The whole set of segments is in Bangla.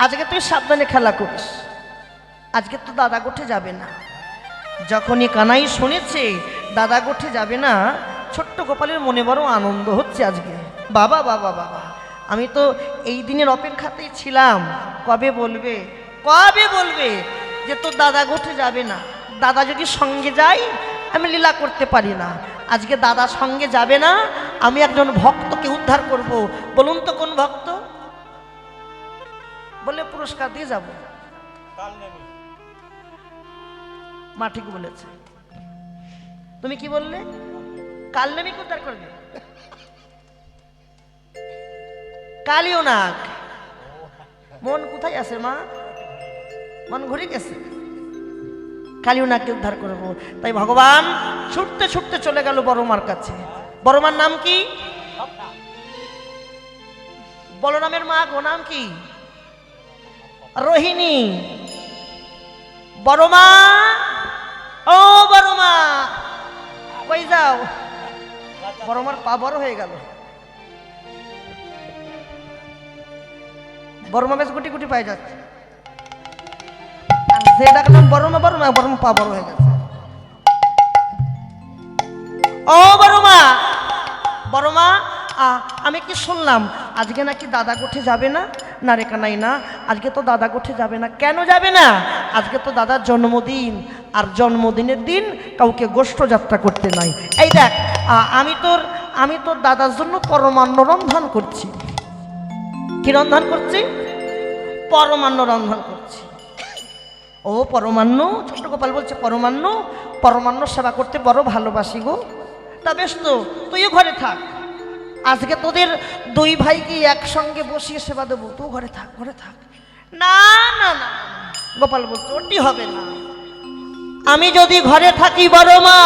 আজকে তুই সাবধানে খেলা করিস, আজকে তো দাদা গোঠে যাবে না। যখনই কানাই শুনেছে দাদা গোঠে যাবে না, ছোট্ট গোপালের মনে বড় আনন্দ হচ্ছে আজকে। বাবা বাবা বাবা, আমি তো এই দিনের অপেক্ষাতেই ছিলাম, কবে বলবে কবে বলবে যে তোর দাদা গোঠে যাবে না। দাদা যদি সঙ্গে যাই আমি লীলা করতে পারি না, আজকে দাদা সঙ্গে যাবে না, আমি একজন ভক্তকে উদ্ধার করব। বলুন তো কোন ভক্ত? বলে পুরস্কার দিয়ে যাব। মা ঠিক বলেছে। তুমি কি বললে? কাল নেমি উদ্ধার করবে? কালিও নাগ মন কোথায় আছে মা? মন ঘুরে গেছে। কালিও নাগকে উদ্ধার করবো, তাই ভগবান ছুটতে ছুটতে চলে গেল বড় মার কাছে। বড় মার নাম কি? বলরামের মা গো নাম কি? রোহিণী। বড় মা, ও বড় মা কই যাও? বড় মার পা বড় হয়ে গেল। বড় মা বেশ গুটি গুটি পায়ে যাচ্ছে, যে ডাকলাম বড় মা বড় মা, বড় মা পা বড় হয়ে গেছে। ও বড় মা, বড় মা আমি কি শুনলাম আজকে নাকি দাদা গোঠে যাবে না? না রে কানাই না, আজকে তো দাদা গোঠে যাবে না। কেন যাবে না? আজকে তো দাদার জন্মদিন, আর জন্মদিনের দিন কাউকে গোষ্ঠ যাত্রা করতে নাই। এই দেখ, আমি তোর দাদার জন্য পরমান্ন রন্ধন করছি। কি রন্ধন করছি? পরমান্ন রন্ধন করছি। ও পরমান্ন, ছোট্ট গোপাল বলছে পরমান্ন, পরমান্ন সেবা করতে বড় ভালোবাসি গো। তা বেশ, তো তুইও ঘরে থাক, আজকে তোদের দুই ভাইকে একসঙ্গে বসিয়ে সেবা দেবো, তুই ঘরে থাক, ঘরে থাক। না না না, গোপাল বলছে ওটি হবে না। আমি যদি ঘরে থাকি বড় মা,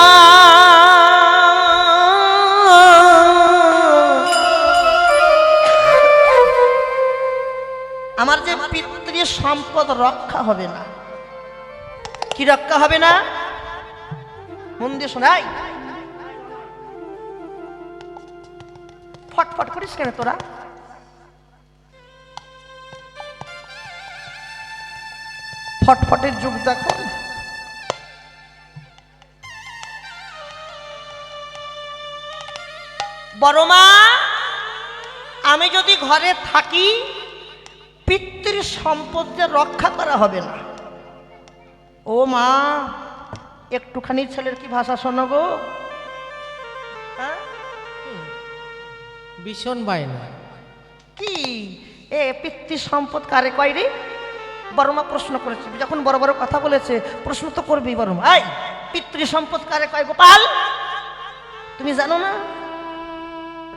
আমার যে পিতৃ সম্পদ রক্ষা হবে না। কি রক্ষা হবে না? মন দিয়ে শোনাই। ফটফট করিস কেন তোরা? ফটফটের যুগ দেখো। বড় মা, আমি যদি ঘরে থাকি পিতৃ সম্পদকে রক্ষা করা হবে না। ও মা, একটুখানি ছেলের কি ভাষা শোনো গো? হ্যাঁ, ভীষণ বায়না। কি এ পিতৃ সম্পদ কারে কয় রে? বড় মা প্রশ্ন করেছে। যখন বড় বড় কথা বলেছে প্রশ্ন তো করবেই বড় মা। এই পিতৃ সম্পদ কারে কয় গোপাল? তুমি জানো না?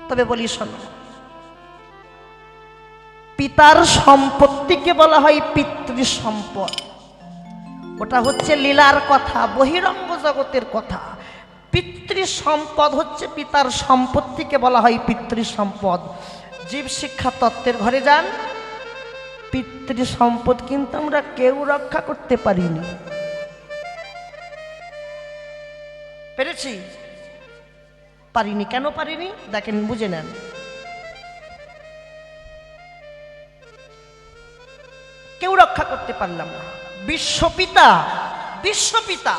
তবে বলি শোনো, পিতার সম্পত্তিকে বলা হয় পিতৃ সম্পদ। ওটা হচ্ছে লীলার কথা, বহিরঙ্গ জগতের কথা। পিতৃ সম্পদ হচ্ছে পিতার সম্পত্তিকে বলা হয় পিতৃ সম্পদ। জীব শিক্ষা তত্ত্বের ঘরে যান, পিতৃ সম্পদ কিন্তু আমরা কেউ রক্ষা করতে পারিনি। পেরেছি? পারিনি। কেন পারিনি দেখেন, বুঝে নেন। কেউ রক্ষা করতে পারলাম না। বিশ্বপিতা, বিশ্বপিতা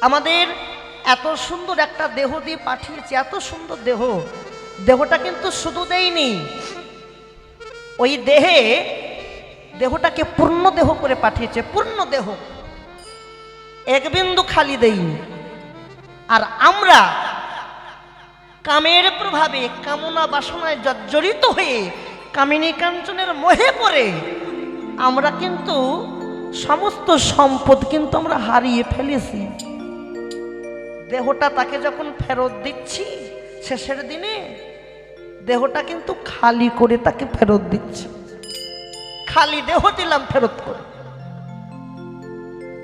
আমাদের এত সুন্দর একটা দেহ দিয়ে পাঠিয়েছে, এত সুন্দর দেহ। দেহটা কিন্তু শুধু দেয়নি, ওই দেহটাকে পূর্ণ দেহ করে পাঠিয়েছে। পূর্ণ দেহ, এক বিন্দু খালি দেয়নি। আর আমরা কামের প্রভাবে, কামনা বাসনায় জর্জরিত হয়ে, কামিনী কাঞ্চনের মোহে পড়ে আমরা কিন্তু সমস্ত সম্পদ কিন্তু আমরা হারিয়ে ফেলেছি। দেহটা তাকে যখন ফেরত দিচ্ছি শেষের দিনে, দেহটা কিন্তু খালি করে তাকে ফেরত দিচ্ছে। খালি দেহ দিলাম ফেরত করে।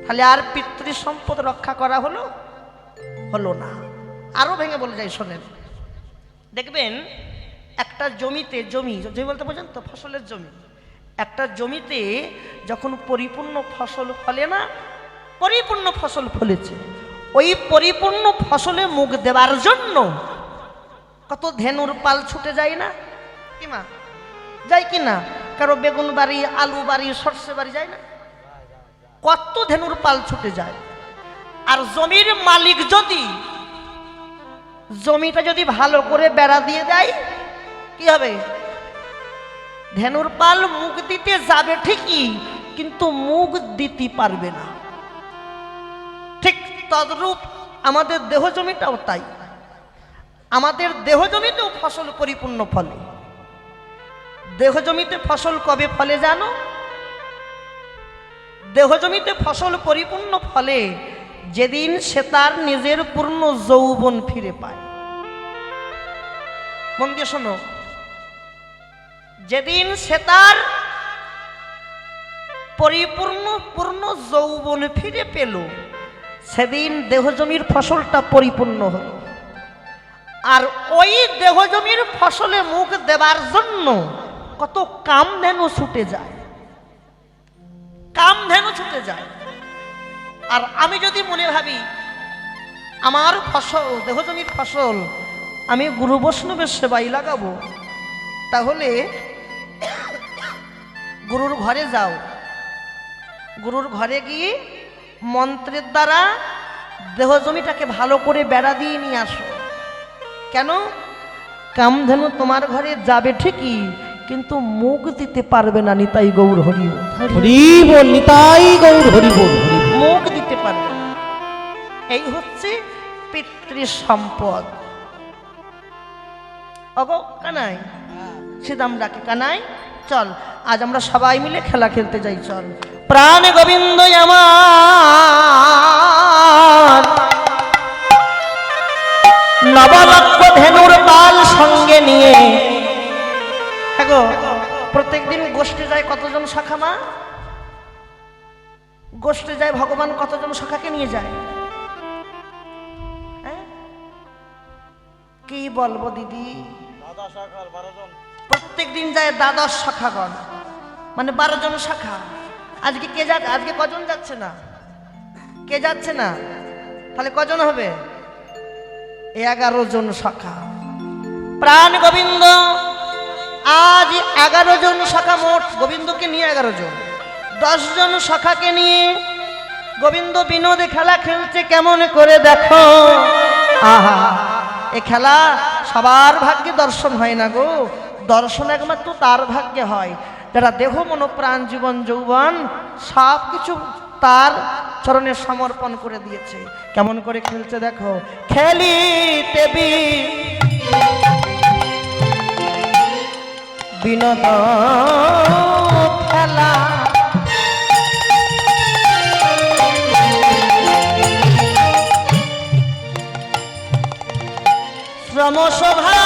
তাহলে আর পিতৃ সম্পদ রক্ষা করা হলো? হলো না। আরো ভেঙে বলে যাই, শোনেন। দেখবেন একটা জমিতে, জমি বলতে বোঝেন তো, ফসলের জমি। একটা জমিতে যখন পরিপূর্ণ ফসল ফলে না, পরিপূর্ণ ফসল ফলেছে, ওই পরিপূর্ণ ফসলে মুখ দেবার জন্য কত ধেনুর পাল ছুটে যায় না? কি মা, যায় কি না? কারো বেগুন বাড়ি, আলু বাড়ি, সর্ষে বাড়ি যায় না? কত ধেনুর পাল ছুটে যায়। আর জমির মালিক যদি জমিটা যদি ভালো করে বেড়া দিয়ে দেয়, কি হবে? ধেনুর পাল মুখ দিতে যাবে ঠিকই, কিন্তু মুখ দিতে পারবে না। ঠিক তদ্রূপ আমাদের দেহ জমিটাও তাই। আমাদের দেহ জমিতেও ফসল পরিপূর্ণ ফলে। দেহ জমিতে ফসল কবে ফলে জানো? দেহ জমিতে ফসল পরিপূর্ণ ফলে যেদিন সে তার নিজের পূর্ণ যৌবন ফিরে পায়। মন দিয়ে শোনো, যেদিন সে তার পূর্ণ যৌবন ফিরে পেল, সেদিন দেহ জমির ফসলটা পরিপূর্ণ হলো। আর ওই দেহ জমির ফসলে মুখ দেবার জন্য কত কামধেনু ছুটে যায়, কামধেনু ছুটে যায়। আর আমি যদি মনে ভাবি আমার ফসল, দেহ জমির ফসল আমি গুরু বৈষ্ণবের সেবাই লাগাবো, তাহলে গুরুর ঘরে যাও, গুরুর ঘরে গিয়ে মন্ত্রের দ্বারা দেহ জমিটাকে ভালো করে বেড়া দিয়ে নিয়ে আসো। কেন? কামধেনু তোমার ঘরে যাবে ঠিকই, কিন্তু মুখ দিতে পারবে না। নিতাই গৌর হরি হরি বল, নিতাই গৌর হরি বল, মুখ দিতে পারবে না। এই হচ্ছে পিতৃ সম্পদ। অগো কানাই, সিদাম ডাকে, কানাই চল আজ আমরা সবাই মিলে খেলা খেলতে যাই, চল। প্রাণ গোবিন্দ আমার নবলক্ষ ধেনুর পাল সঙ্গে নিয়ে, হ্যাঁ গো, প্রত্যেকদিন গোষ্ঠী যায় কতজন শাখা মা? গোষ্ঠী যায় ভগবান কতজন শাখাকে নিয়ে যায়? কি বলবো দিদি, প্রত্যেক দিন যায় দ্বাদশ শাখাগণ, মানে 12 জন শাখা। আজকে কে যাচ্ছে? আজকে কজন যাচ্ছে না? কে যাচ্ছে না? তাহলে কজন হবে? 11 জন শাখা। প্রাণ গোবিন্দ আজ 11 জন শাখা, মোট গোবিন্দকে নিয়ে 11 জন, 10 জন শাখাকে নিয়ে গোবিন্দ বিনোদে খেলা খেলছে। কেমন করে দেখো, আহা, এ খেলা সবার ভাগ্যে দর্শন হয় না গো। দর্শন একমাত্র তার ভাগ্যে হয় যারা দেহ মন প্রাণ জীবন যৌবন সব কিছু তার চরণে সমর্পণ করে দিয়েছে। কেমন করে খেলছে দেখো। খেলিতে বিনোদ খেলা, শ্রমসভা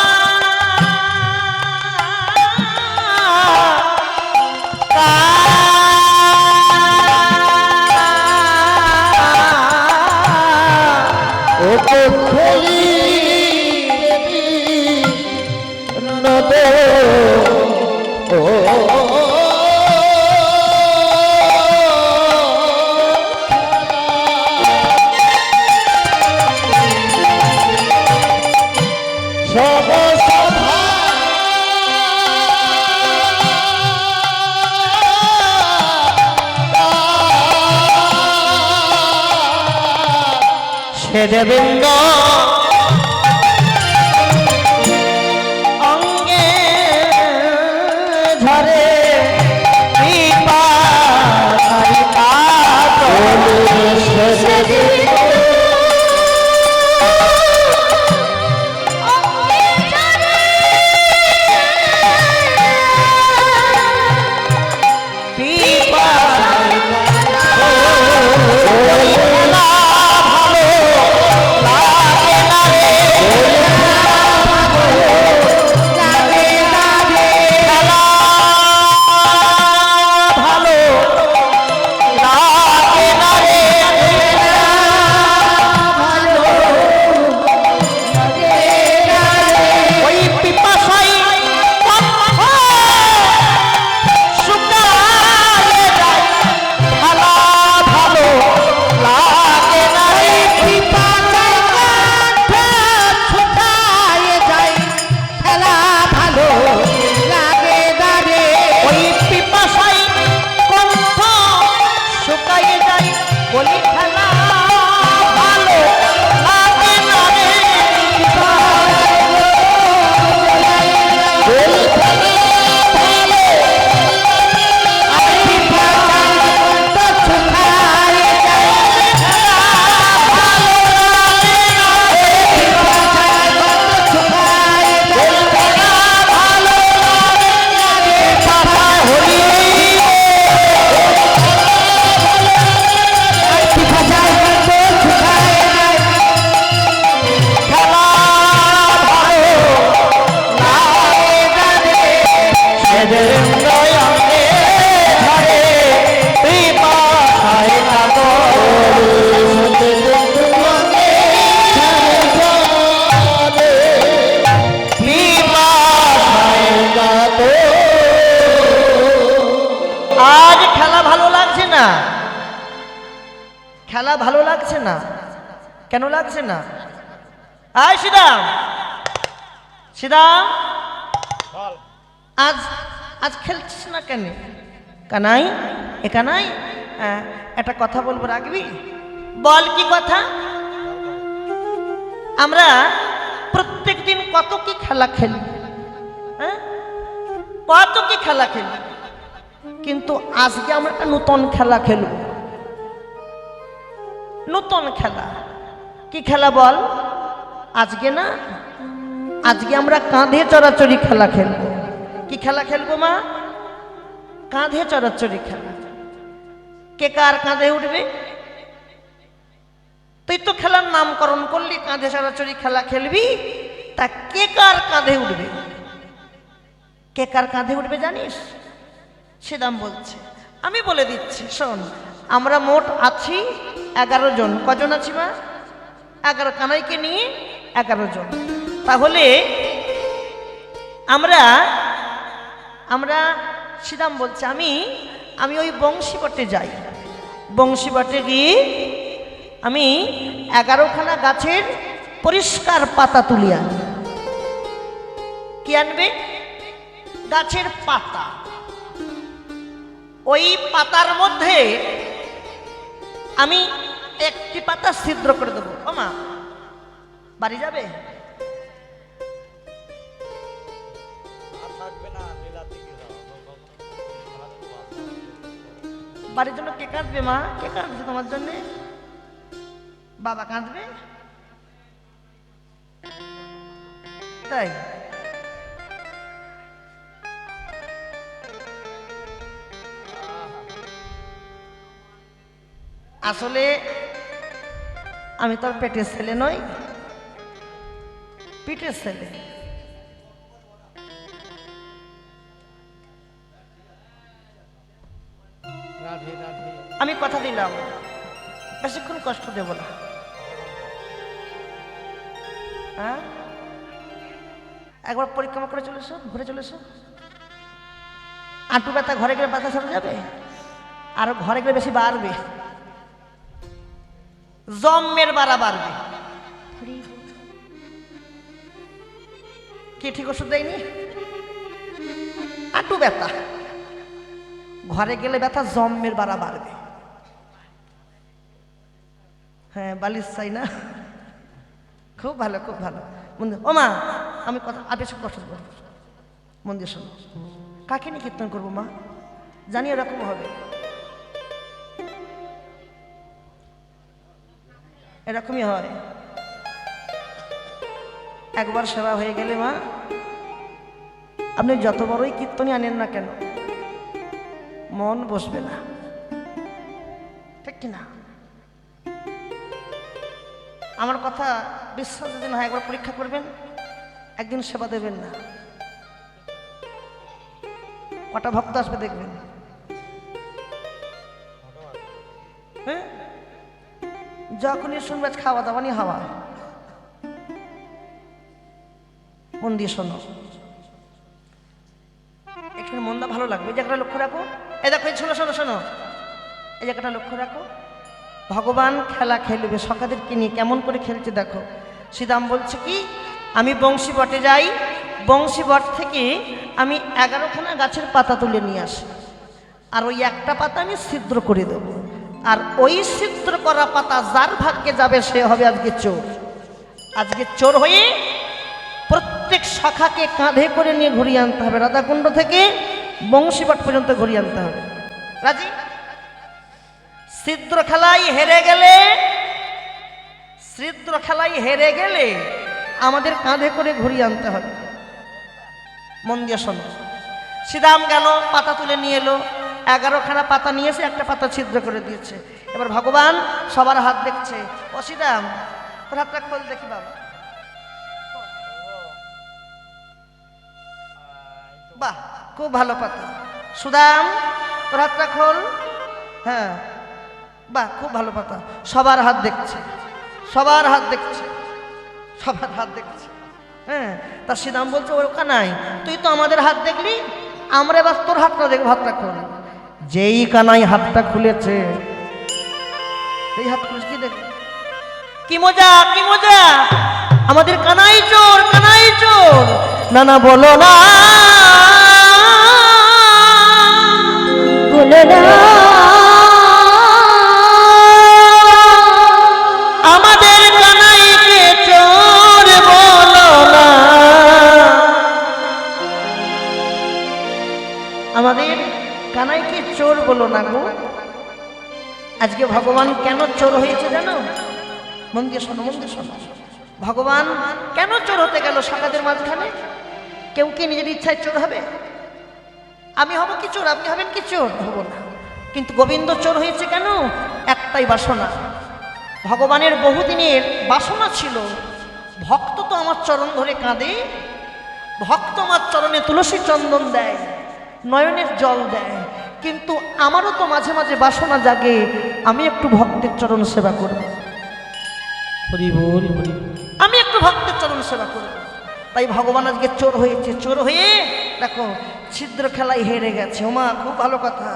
দেবেন্দ্র অঙ্গে ঝরে দয়ালে ধারে কৃপা হয় না গো আজ খেলা ভালো লাগছে না, খেলা ভালো লাগছে না। কেন লাগছে না? আয় শ্রীরাম, শ্রীরাম, আজ আজ খেলছিস না কেন? কানাই, এ কানাই, একটা কথা বলবো, রাখবি? বল, কি কথা? আমরা প্রত্যেক দিন কত কি খেলা খেলি, হ্যাঁ, কত কি খেলা খেলি, কিন্তু আজকে আমরা একটা নতুন খেলা খেলব। নতুন খেলা কি খেলা বল? আজকে না, আজকে আমরা কাঁধে চড়াচড়ি খেলা খেলবো। কি খেলা খেলবো মা? কাঁধে চড়াচড়ি খেলা। কে কার কাঁধে উঠবে? তুই তো খেলার নামকরণ করলি, কাঁধে চড়াচড়ি খেলা খেলবি, তা কে কার কাঁধে উঠবে? কে কার কাঁধে উঠবে জানিস? শ্রীরাম বলছে, আমি বলে দিচ্ছি, শোন। আমরা মোট আছি 11 জন। কজন আছি মা? 11। কানাইকে নিয়ে 11 জন। তাহলে আমরা আমরা শ্রীরাম বলছে, আমি ওই বংশীবটে যাই। বংশীবটে গিয়ে আমি 11খানা গাছের পরিষ্কার পাতা তুলি আনি। কি আনবে? গাছের পাতা। ওই পাতার মধ্যে আমি একটি পাতা ছিদ্র করে দেবো। ও মা, বাড়ি যাবে? বাড়ির জন্য কে কাঁদবে মা? কে কাঁদবে তোমার জন্য? বাবা কাঁদবে? তাই আসলে আমি তোর পেটের ছেলে নই, পিঠের ছেলে। আমি কথা দিলাম বেশিক্ষণ কষ্ট দেব না। হ্যাঁ, একবার পরিক্রমা করে চলে এসো, ঘুরে চলে এসো। আঁটু ব্যথা ঘরে গেলে ব্যথা সরে যাবে, আর ঘরে গেলে বেশি বাড়বে, জম্মের বাড়া বাড়বে। কি ঠিক ওষুধ দেয়নি? আঁটু ব্যথা ঘরে গেলে ব্যথা, জম্মের বাড়া বাড়বে। হ্যাঁ, বালিশ চাই না? খুব ভালো, খুব ভালো। ও মা, আমি কথা আর বেশি কষ্ট করবো, মন দিয়ে শোনো। কাকে নিয়ে কীর্তন করবো মা? জানি এরকম হবে, এরকমই হয়। একবার সেবা হয়ে গেলে মা, আপনি যত বড়ই কীর্তনী আনেন না কেন, মন বসবে না, ঠিক কিনা? আমার কথা বিশ্বাস যদি না হয়, একবার পরীক্ষা করবেন, একদিন সেবা দেবেন না, কটা ভক্ত আসবে দেখবেন। হ্যাঁ, যখনই শুনবে খাওয়া দাওয়া নিয়ে হাওয়া। মন দিয়ে শোনো, এখানে মনটা ভালো লাগবে। এই জায়গাটা লক্ষ্য রাখো, এই দেখো, শোনো শোনো শোনো, এই জায়গাটা লক্ষ্য রাখো। ভগবান খেলা খেলবে, সখাদেরকে নিয়ে কেমন করে খেলছে দেখো। শ্রীরাম বলছে কি, আমি বংশীবটে যাই, বংশীবট থেকে আমি 11খানা গাছের পাতা তুলে নিয়ে আসি, আর ওই একটা পাতা আমি ছিদ্র করে দেব, আর ওই ছিদ্র করা পাতা যার ভাগ্যে যাবে সে হবে আজকে চোর। আজকে চোর হয়ে প্রত্যেক শাখাকে কাঁধে করে নিয়ে ঘুরিয়ে আনতে হবে, রাধাকুণ্ড থেকে বংশীবট পর্যন্ত ঘুরিয়ে আনতে হবে। রাজি? ছিদ্র খেলায় হেরে গেলে, ছিদ্র খেলায় হেরে গেলে আমাদের কাঁধে করে ঘুরিয়ে আনতে হবে। মন দিয়ে শোনো। শ্রীরাম গেল, পাতা তুলে নিয়ে এলো, 11খানা পাতা নিয়েছে, একটা পাতা ছিদ্র করে দিয়েছে। এবার ভগবান সবার হাত দেখছে। ও শ্রীরাম, তোর হাতটা খোল দেখি বাবা। বাহ, খুব ভালো কথা। সুদাম, তোর হাতটা খোল। হ্যাঁ, বাহ, খুব ভালো কথা। সবার হাত দেখছে, সবার হাত দেখছে, সবার হাত দেখছে। হ্যাঁ, তা শ্রীরাম বলছে, ওর কানাই, তুই তো আমাদের হাত দেখলি, আমরা এবার তোর হাতটা দেখবো, হাতটা খোল। যেই কানাই হাতটা খুলেছে, এই হাত খুলেছে, কি দেখ, কি মজা, কি মজা, আমাদের কানাই চোর, কানাই চোর। না না, বলো না, বলো না, আমাদের কানাইকে চোর বলো না, আমাদের কানাইকে চোর বলো না গো। আজকে ভগবান কেন চোর হয়েছে জানো? মন দিয়ে শোনো, মন দিয়ে শোনো। ভগবান কেন চোর হতে গেল সকালের মাঝখানে? কেউ কি নিজের ইচ্ছায় চোর হবে? আমি হব কি চোর? আপনি হবেন কি চোর? হব না। কিন্তু গোবিন্দ চোর হয়েছে কেন? একটাই বাসনা। ভগবানের বহুদিনের বাসনা ছিল, ভক্ত তো আমার চরণ ধরে কাঁদে, ভক্ত আমার চরণে তুলসী চন্দন দেয়, নয়নের জল দেয়, কিন্তু আমারও তো মাঝে মাঝে বাসনা জাগে, আমি একটু ভক্তের চরণ সেবা করব, হরি বল, হরি বল। আমি একটু ভক্তের চরণ সেবা করব। তাই ভগবান আজকে চোর হয়েছে। চোর হয়ে দেখো ছিদ্র খেলায় হেরে গেছে। ওমা, খুব ভালো কথা।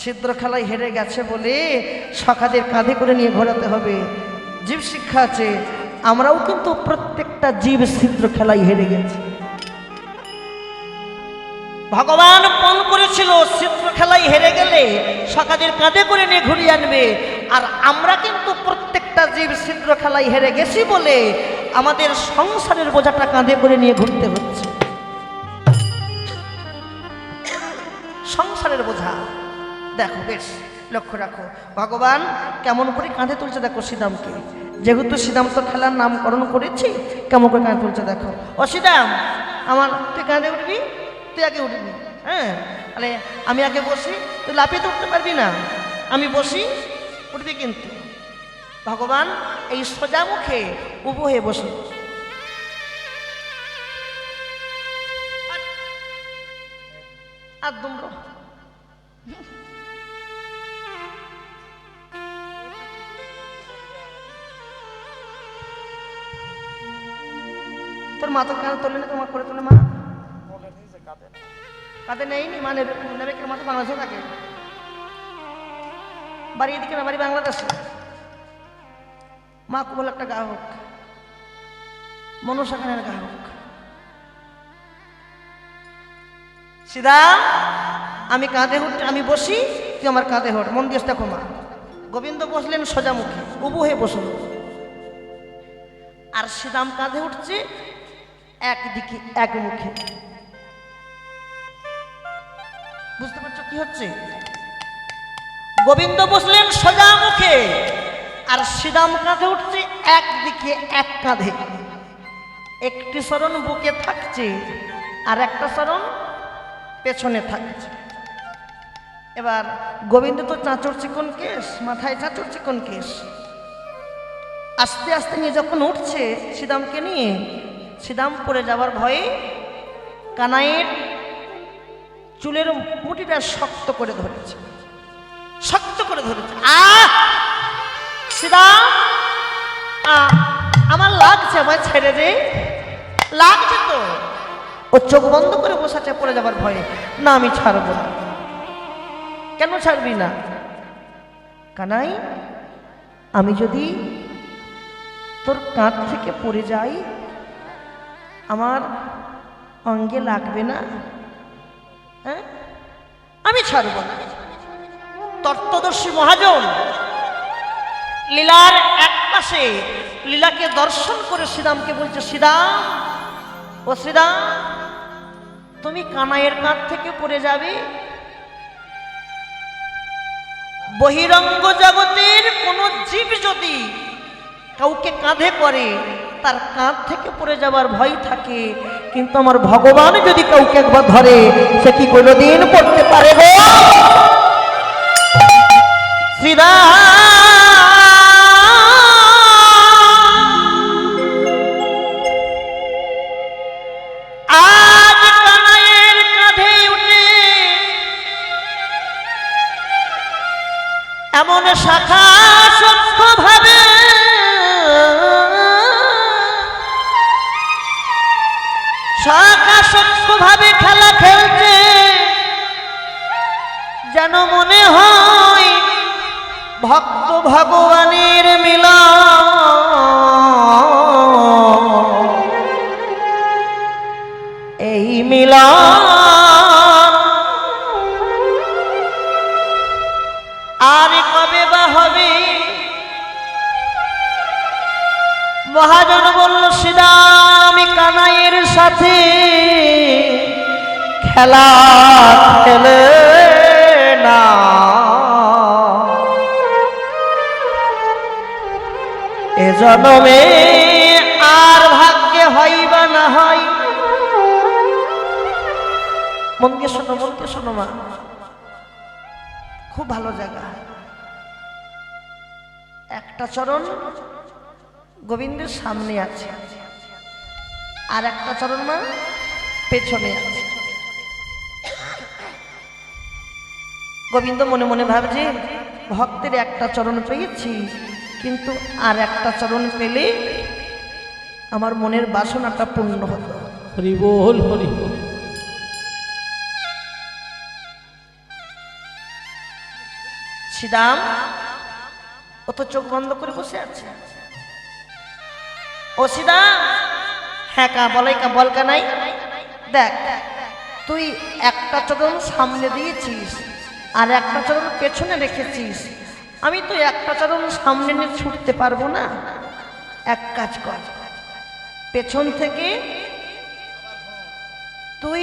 ছিদ্র খেলায় হেরে গেছে বলে সখাদের কাঁধে করে নিয়ে ঘোরাতে হবে। জীব শিক্ষা আছে, আমরাও কিন্তু প্রত্যেকটা জীব ছিদ্র খেলায় হেরে গেছে। ভগবান পণ করেছিল ছিদ্র খেলায় হেরে গেলে সখাদের কাঁধে করে নিয়ে ঘুরিয়ে আনবে, আর আমরা কিন্তু প্রত্যেকটা জীব ছিদ্র খেলায় হেরে গেছি বলে আমাদের সংসারের বোঝাটা কাঁধে করে নিয়ে ঘুরতে হচ্ছে। সংসারের বোঝা দেখো, বেশ লক্ষ্য রাখো, ভগবান কেমন করে কাঁধে তুলছে দেখো শ্রীরামকে। যেহেতু শ্রীরাম তো খেলার নামকরণ করেছি, কেমন করে কাঁধে তুলছে দেখো। ও শ্রীরাম, আমার তুই কাঁধে উঠবি, তুই আগে উঠবি। হ্যাঁ, তাহলে আমি আগে বসি, তুই লাফিয়ে তো উঠতে পারবি না, আমি বসি, উঠবি কিন্তু। ভগবান এই সোজা মুখে উবু হয়ে বসে, আর দুমড়ো, তোর মা তো কাঁধে তোলে না, তোমার করে তোলে মা? কাঁধে নেইনি, মা নেবে, নেবে কেন? মা তো বাংলাদেশে থাকে। বাড়ি এদিকে না, বাড়ি বাংলাদেশে। মা বলে একটা গ্রাহক, মনসা খানের গ্রাহক। সিধা আমি কাঁধে উঠ, আমি বসি, তুই আমার কাঁধে হট। মন দিয়ে দেখো মা, গোবিন্দ বসলেন সোজা মুখে, উবু হয়ে বসল, আর শ্রীরাম কাঁধে উঠছে একদিকে এক মুখে। বুঝতে পারছো কি হচ্ছে? গোবিন্দ বসলেন সোজা মুখে, আর শ্রীরাম কাঁধে উঠছে একদিকে এক কাঁধে। একটি চরণ বুকে থাকছে আর একটা চরণ পেছনে থাকছে। এবার গোবিন্দ তো চাঁচর চিকন কেশ, মাথায় চাঁচর চিকন কেশ, আস্তে আস্তে নিয়ে যখন উঠছে শ্রীরামকে নিয়ে, শ্রীরাম পড়ে যাওয়ার ভয়ে কানাইয়ের চুলের মুঠিটা শক্ত করে ধরেছে, শক্ত করে ধরেছে। শ্রীরাম, আমার লাগছে, আমায় ছেড়ে দে, লাগছে তো। ও চোখ বন্ধ করে বসাচ্ছে পড়ে যাবার ভয়ে। না, আমি ছাড়বো না। কেন ছাড়বি না? কানাই, আমি যদি তোর কাঁধ থেকে পড়ে যাই, আমার অঙ্গে লাগবে না? হ্যাঁ, আমি ছাড়বো না। তত্ত্বদর্শী মহাজন লীলার এক পাশে লীলাকে দর্শন করে শ্রীরামকে বলছে, শ্রীরাম, ও শ্রীরাম, তুমি কানাইয়ের কাঁধ থেকে পড়ে যাবে। বহিরঙ্গ জগতের কোন জীব যদি কাউকে কাঁধে করে, তার কাঁধ থেকে পড়ে যাবার ভয় থাকে, কিন্তু আমার ভগবান যদি কাউকে একবার ধরে, সে কি কোনোদিন পড়তে পারে গো? শ্রীরাম, আজ কানাইয়ের কাঁধে উঠে এমন শাখা সূক্ষ্ম ভাবে শাখা সূক্ষ্ম ভাবে খেলা খেলছে, যেন মনে হয় ভক্ত ভগবানের মিলন। এই মিলন আর কবে বা হবে? মহাজন বলল, শ্রীরাম কানাইয়ের সাথে খেলা খেলে না, এ জন্মে আর ভাগ্যে হয় বা না হয়। মন দিয়ে শোনো মা, খুব ভালো জায়গা। একটা চরণ গোবিন্দের সামনে আছে, আর একটা চরণ মা পেছনে আছে। গোবিন্দ মনে মনে ভাবছে, ভক্তের একটা চরণ পেয়েছি, কিন্তু আর একটা চরণ পেলে আমার মনের বাসনাটা পূর্ণ হতো। হরি বল, হরি বল। শ্রীরাম ও তো চোখ বন্ধ করে বসে আছে। ও শ্রীরাম, হ্যাঁ কা বলাই কা বল কা নাই। দেখ, তুই একটা চরণ সামনে দিয়েছিস আর একটা চরণ পেছনে রেখেছিস। আমি তো একটা চরণ সামনে নিয়ে ছুটতে পারবো না। এক কাজ কর, পেছন থেকে তুই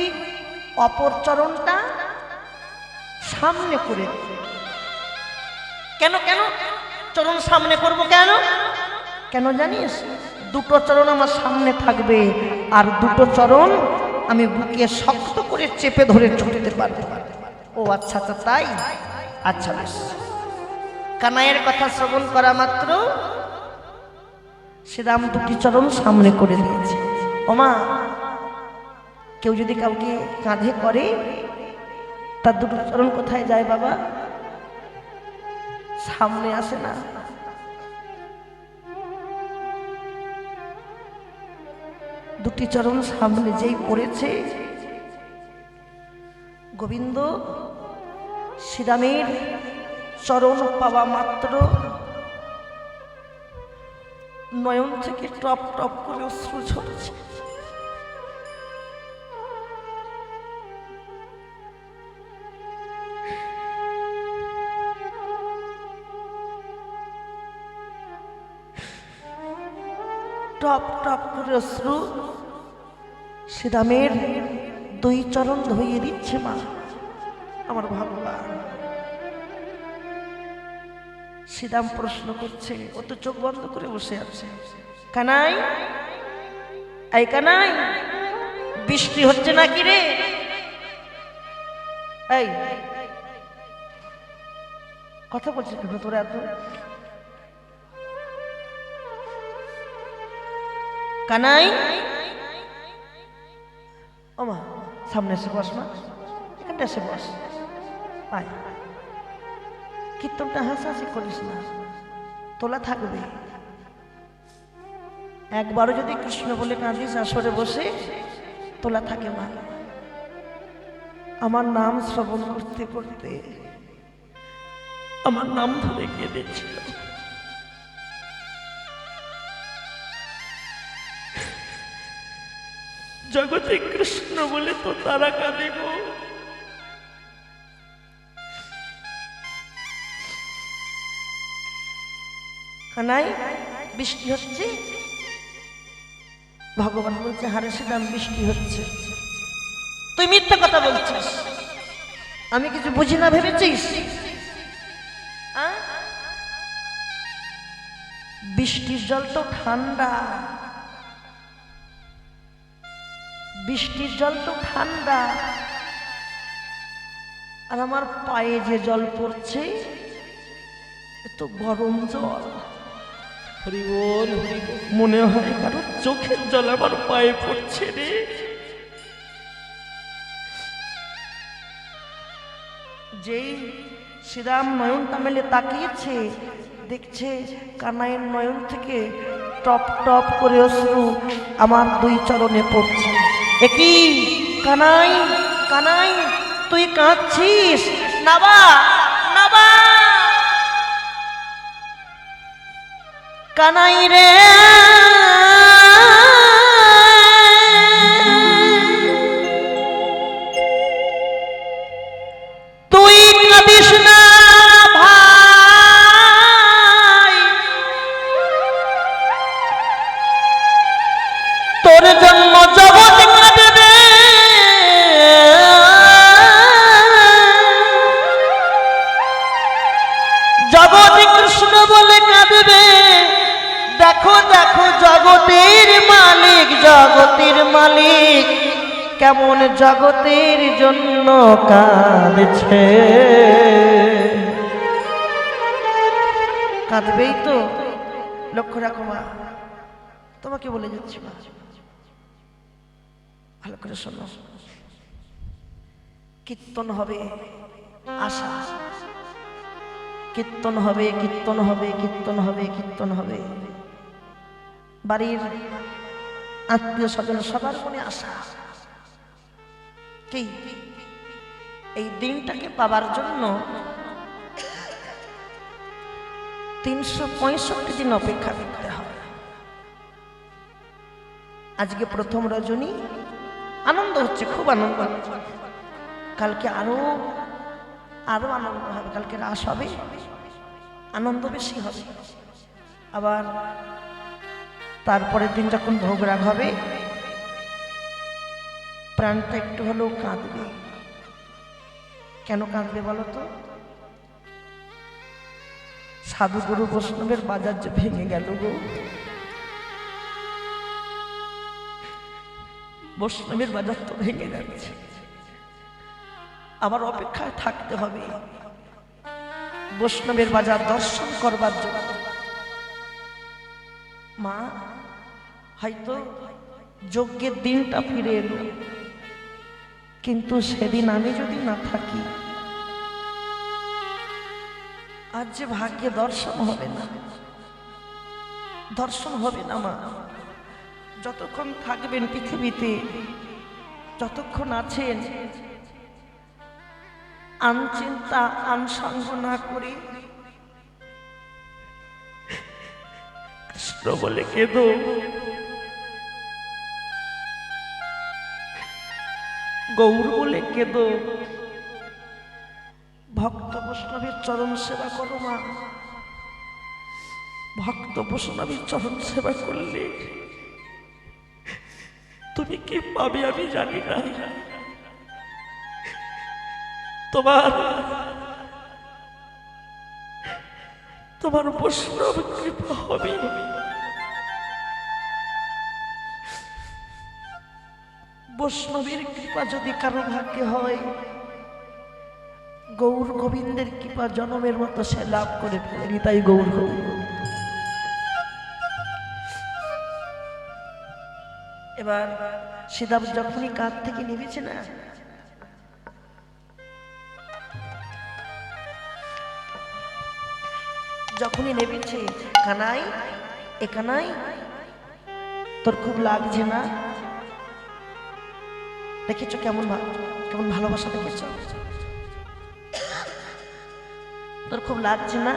অপর চরণটা সামনে করে। কেন কেন চরণ সামনে করব? কেন কেন জানিস? দুটো চরণ আমার সামনে থাকবে, আর দুটো চরণ আমি বুকে শক্ত করে চেপে ধরে ছুটতে পারবো। ও আচ্ছা আচ্ছা, তাই? আচ্ছা বেশ। কানাইয়ের কথা শ্রবণ করা মাত্র শ্রীরাম দুটি চরণ সামনে করে দিয়েছে। ওমা, কেউ যদি কাউকে কাঁধে করে, তার দুটো চরণ কোথায় যায় বাবা? সামনে আসে না। দুটি চরণ সামনে যেই পড়েছে, গোবিন্দ শ্রীরামের চরণ পাওয়া মাত্র নয়ন থেকে টপ টপ করে অশ্রু ঝরছে। টপ টপ করে অশ্রু শ্রীরামের দুই চরণ ধুইয়ে দিচ্ছে মা। আমার ভগবান। শ্রীরাম প্রশ্ন করছে, ও তো চোখ বন্ধ করে বসে আছে। কানাই, এই কানাই, বৃষ্টি হচ্ছে নাকি রে? এই কথা বলছিস কেন তোরা এত? কানাই, ও মা, সামনে এসে বস মা, এখানটা এসে বস। আয়, কীর্তনটা হাসাহাসি করিস না, তোলা থাকবে। একবারও যদি কৃষ্ণ বলে কাঁদিস, আসরে বসে তোলা থাকে মা। আমার নাম শ্রবণ করতে করতে আমার নাম ধরে কেঁদেছিল। জগতে কৃষ্ণ বলে তো তারা কাঁদে গো। কানাই, বৃষ্টি হচ্ছে? ভগবান বলছে, হারে শ্রীরাম, বৃষ্টি হচ্ছে। তুই মিথ্যা কথা বলছিস, আমি কিছু বুঝি না ভেবেছিস? বৃষ্টির জল তো ঠান্ডা, বৃষ্টির জল তো ঠান্ডা, আর আমার পায়ে যে জল পড়ছে এ তো গরম জল। হরি বল, হরি বল। মনে হয় কারো চোখের জল আমার পায়ে পড়ছে রে। যেই শ্রীরাম নয়নটা মেলে তাকিয়েছে, দেখছে কানাইয়ের নয়ন থেকে টপ টপ করে অশ্রু আমার দুই চরণে পড়ছে। একই কানাই, কানাই তুই কাঁদছিস? নাবা নাবা কানাই রে, তুই কাঁদিস না ভাই, তোর জন্য জগৎ কাঁদবে, জগৎ কৃষ্ণ বলে কাঁদবে। দেখো দেখো জগতের মালিক, জগতের মালিক কেমন জগতের জন্য কাঁদছে। কাঁদবেই তো, লক্ষ্য রাখো মা, তোমাকে বলে যাচ্ছি মা, ভালো করে শোনো। কীর্তন হবে, আশা, কীর্তন হবে, কীর্তন হবে, কীর্তন হবে, কীর্তন হবে। বাড়ির আত্মীয় স্বজন সবার মনে আশা কি এই দিনটাকে পাবার জন্য 365 দিন অপেক্ষা করতে হবে। আজকে প্রথম রজনী, আনন্দ হচ্ছে, খুব আনন্দ হচ্ছে। কালকে আরো আরো আনন্দ হবে, কালকে রাস হবে, আনন্দ বেশি হবে। আবার তারপরের দিন যখন ভোগ রাগ হবে, প্রাণটা একটু হলেও কাঁদবে। কেন কাঁদবে বলো তো? সাধু গুরু বৈষ্ণবের বাজার যে ভেঙে গেল গো, বৈষ্ণবের বাজার তো ভেঙে যাচ্ছে, আবার অপেক্ষায় থাকতে হবে বৈষ্ণবের বাজার দর্শন করবার জন্য। মা, হয়তো যজ্ঞের দিনটা ফিরে এলো, কিন্তু সেদিন আমি যদি না থাকি, আজ যে ভাগ্যে দর্শন হবে না, দর্শন হবে না মা। যতক্ষণ থাকবেন পৃথিবীতে, যতক্ষণ আছেন, আনচিন্তা আনসঙ্গ না করে কৃষ্ণ বলে কেঁদো, গৌর বলে কেঁদো, ভক্ত বৈষ্ণবের চরণ সেবা করো মা। ভক্ত বৈষ্ণবের চরণ সেবা করলে তুমি কি পাবে আমি জানি না, তোমার তোমার বৈষ্ণব কৃপা হবে। বৈষ্ণবের কৃপা যদি কারো ভাগ্যে হয়, গৌর গোবিন্দের কৃপা জনমের মতো সে লাভ করে ফেলেনি, তাই গৌর গোবিন্দ। এবার সীতাব যখনই কাঁধ থেকে নেমেছে না, যখনই নেমেছে, কানাই, এ কানাই তোর খুব লাগছে না? দেখেছো কেমন কেমন ভালোবাসা দেখেছো? তোর খুব লাগছে না?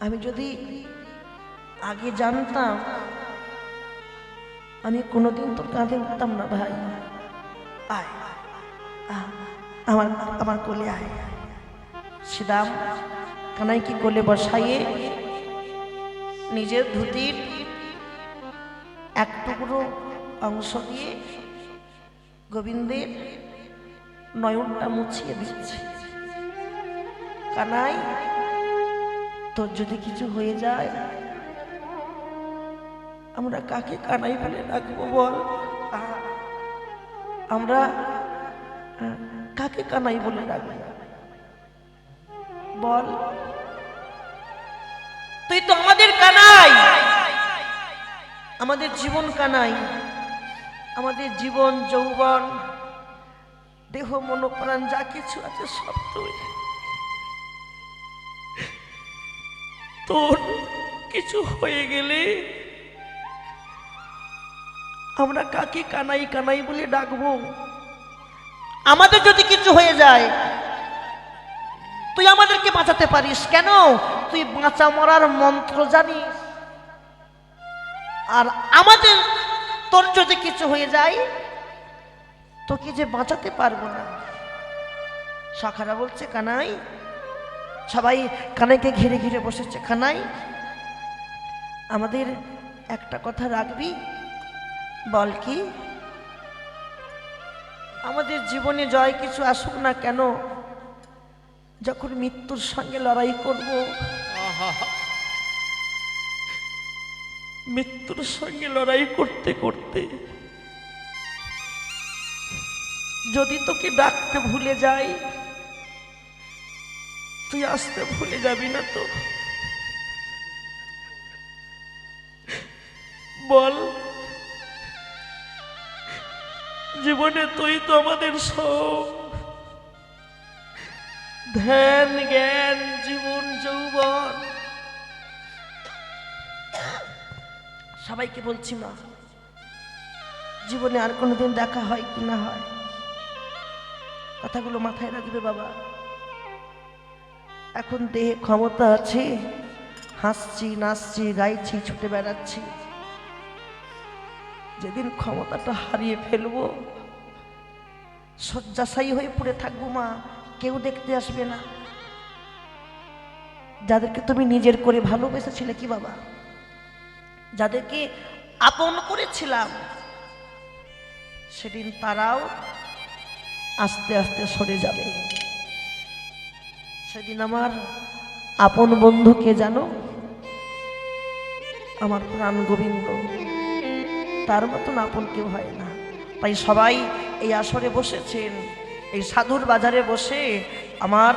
আমি যদি আগে জানতাম, আমি কোনোদিন তোর কাঁধে উঠতাম না ভাই। আয়, আমার আমার কোলে আয়। শ্রীরাম কানাইকে কোলে বসাইয়ে নিজের ধুতির এক টুকরো অংশ দিয়ে গোবিন্দের নয়নটা মুছিয়ে দিচ্ছে। কানাই, তোর যদি কিছু হয়ে যায়, আমরা কাকে কানাই বলে ডাকবো বল? আমরা কাকে কানাই বলে ডাকবো বল? তুই তো আমাদের কানাই, আমাদের জীবন কানাই, আমাদের জীবন যৌবন দেহ মনোপ্রাণ যা কিছু আছে সব তুই। তোর কিছু হয়ে গেলে আমরা কাকে কানাই কানাই বলে ডাকবো? আমাদের যদি কিছু হয়ে যায় তুই আমাদেরকে বাঁচাতে পারিস কেন? তুই বাঁচা মরার মন্ত্র জানিস। আর আমাদের তোর যদি কিছু হয়ে যায় তোকে যে বাঁচাতে পারবো না। সখারা বলছে কানাই, সবাই কানাইকে ঘিরে ঘিরে বসেছে। কানাই, আমাদের একটা কথা রাখবি? বল কি? আমাদের জীবনে জয় কিছু আসুক না কেন, যখন মৃত্যুর সঙ্গে লড়াই করব, মৃত্যুর সঙ্গে লড়াই করতে করতে যদি তোকে ডাকতে ভুলে যাই, তুই আসতে ভুলে যাবি না তো? বল, জীবনে তুই তো আমাদের সব, ধ্যান জ্ঞান জীবন যৌবন। সবাইকে বলছি মা, জীবনে আর কোনোদিন দেখা হয় কি না হয়, কথাগুলো মাথায় রাখবে বাবা। এখন দেহে ক্ষমতা আছে, হাসছি নাচছি গাইছি ছুটে বেড়াচ্ছি। যেদিন ক্ষমতাটা হারিয়ে ফেলবো, শয্যাশায়ী হয়ে পড়ে থাকবো মা, কেউ দেখতে আসবে না। যাদেরকে তুমি নিজের করে ভালোবেসেছিলে কি বাবা, যাদেরকে আপন করেছিলাম, সেদিন তারাও আস্তে আস্তে সরে যাবে। সেদিন আমার আপন বন্ধু কে জানো? আমার প্রাণ গোবিন্দ, তার মতন আপন কেউ হয় না। তাই সবাই এই আসরে বসেছেন, এই সাধুর বাজারে বসে আমার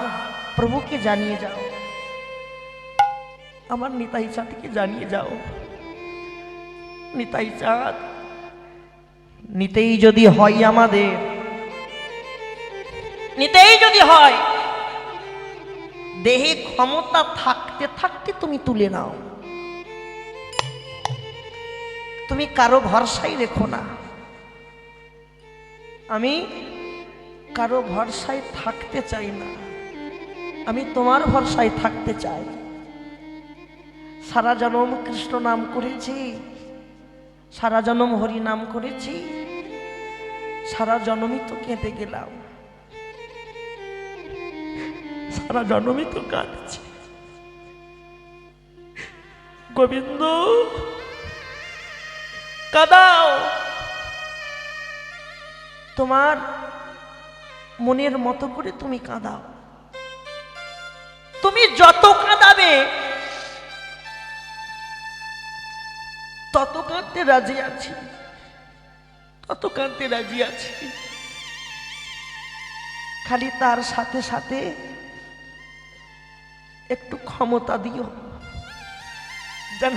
প্রভুকে জানিয়ে যাও, আমার নিতাই চাঁদকে জানিয়ে যাও। নিতাই চাঁদ, নিতেই যদি হয় আমাদের, নিতেই যদি হয়, দেহে ক্ষমতা থাকতে থাকতে তুমি তুলে নাও। তুমি কারো ভরসাই রেখো না। আমি কারো ভরসায় থাকতে চাই না, আমি তোমার ভরসায় থাকতে চাই। সারা জনম কৃষ্ণ নাম করেছি, সারা জনম হরি নাম করেছি, সারা জনমই তো কেঁদে গেলাম, সারা জনমই তো কাঁদছি। গোবিন্দ কাঁদাও, তোমার মনের মতো করে তুমি কাঁদাও। তুমি যত কাঁদাবে তত কাঁদতে রাজি আছি, তত কাঁদতে রাজি আছি। খালি তার সাথে সাথে একটু ক্ষমতা দিও, যেন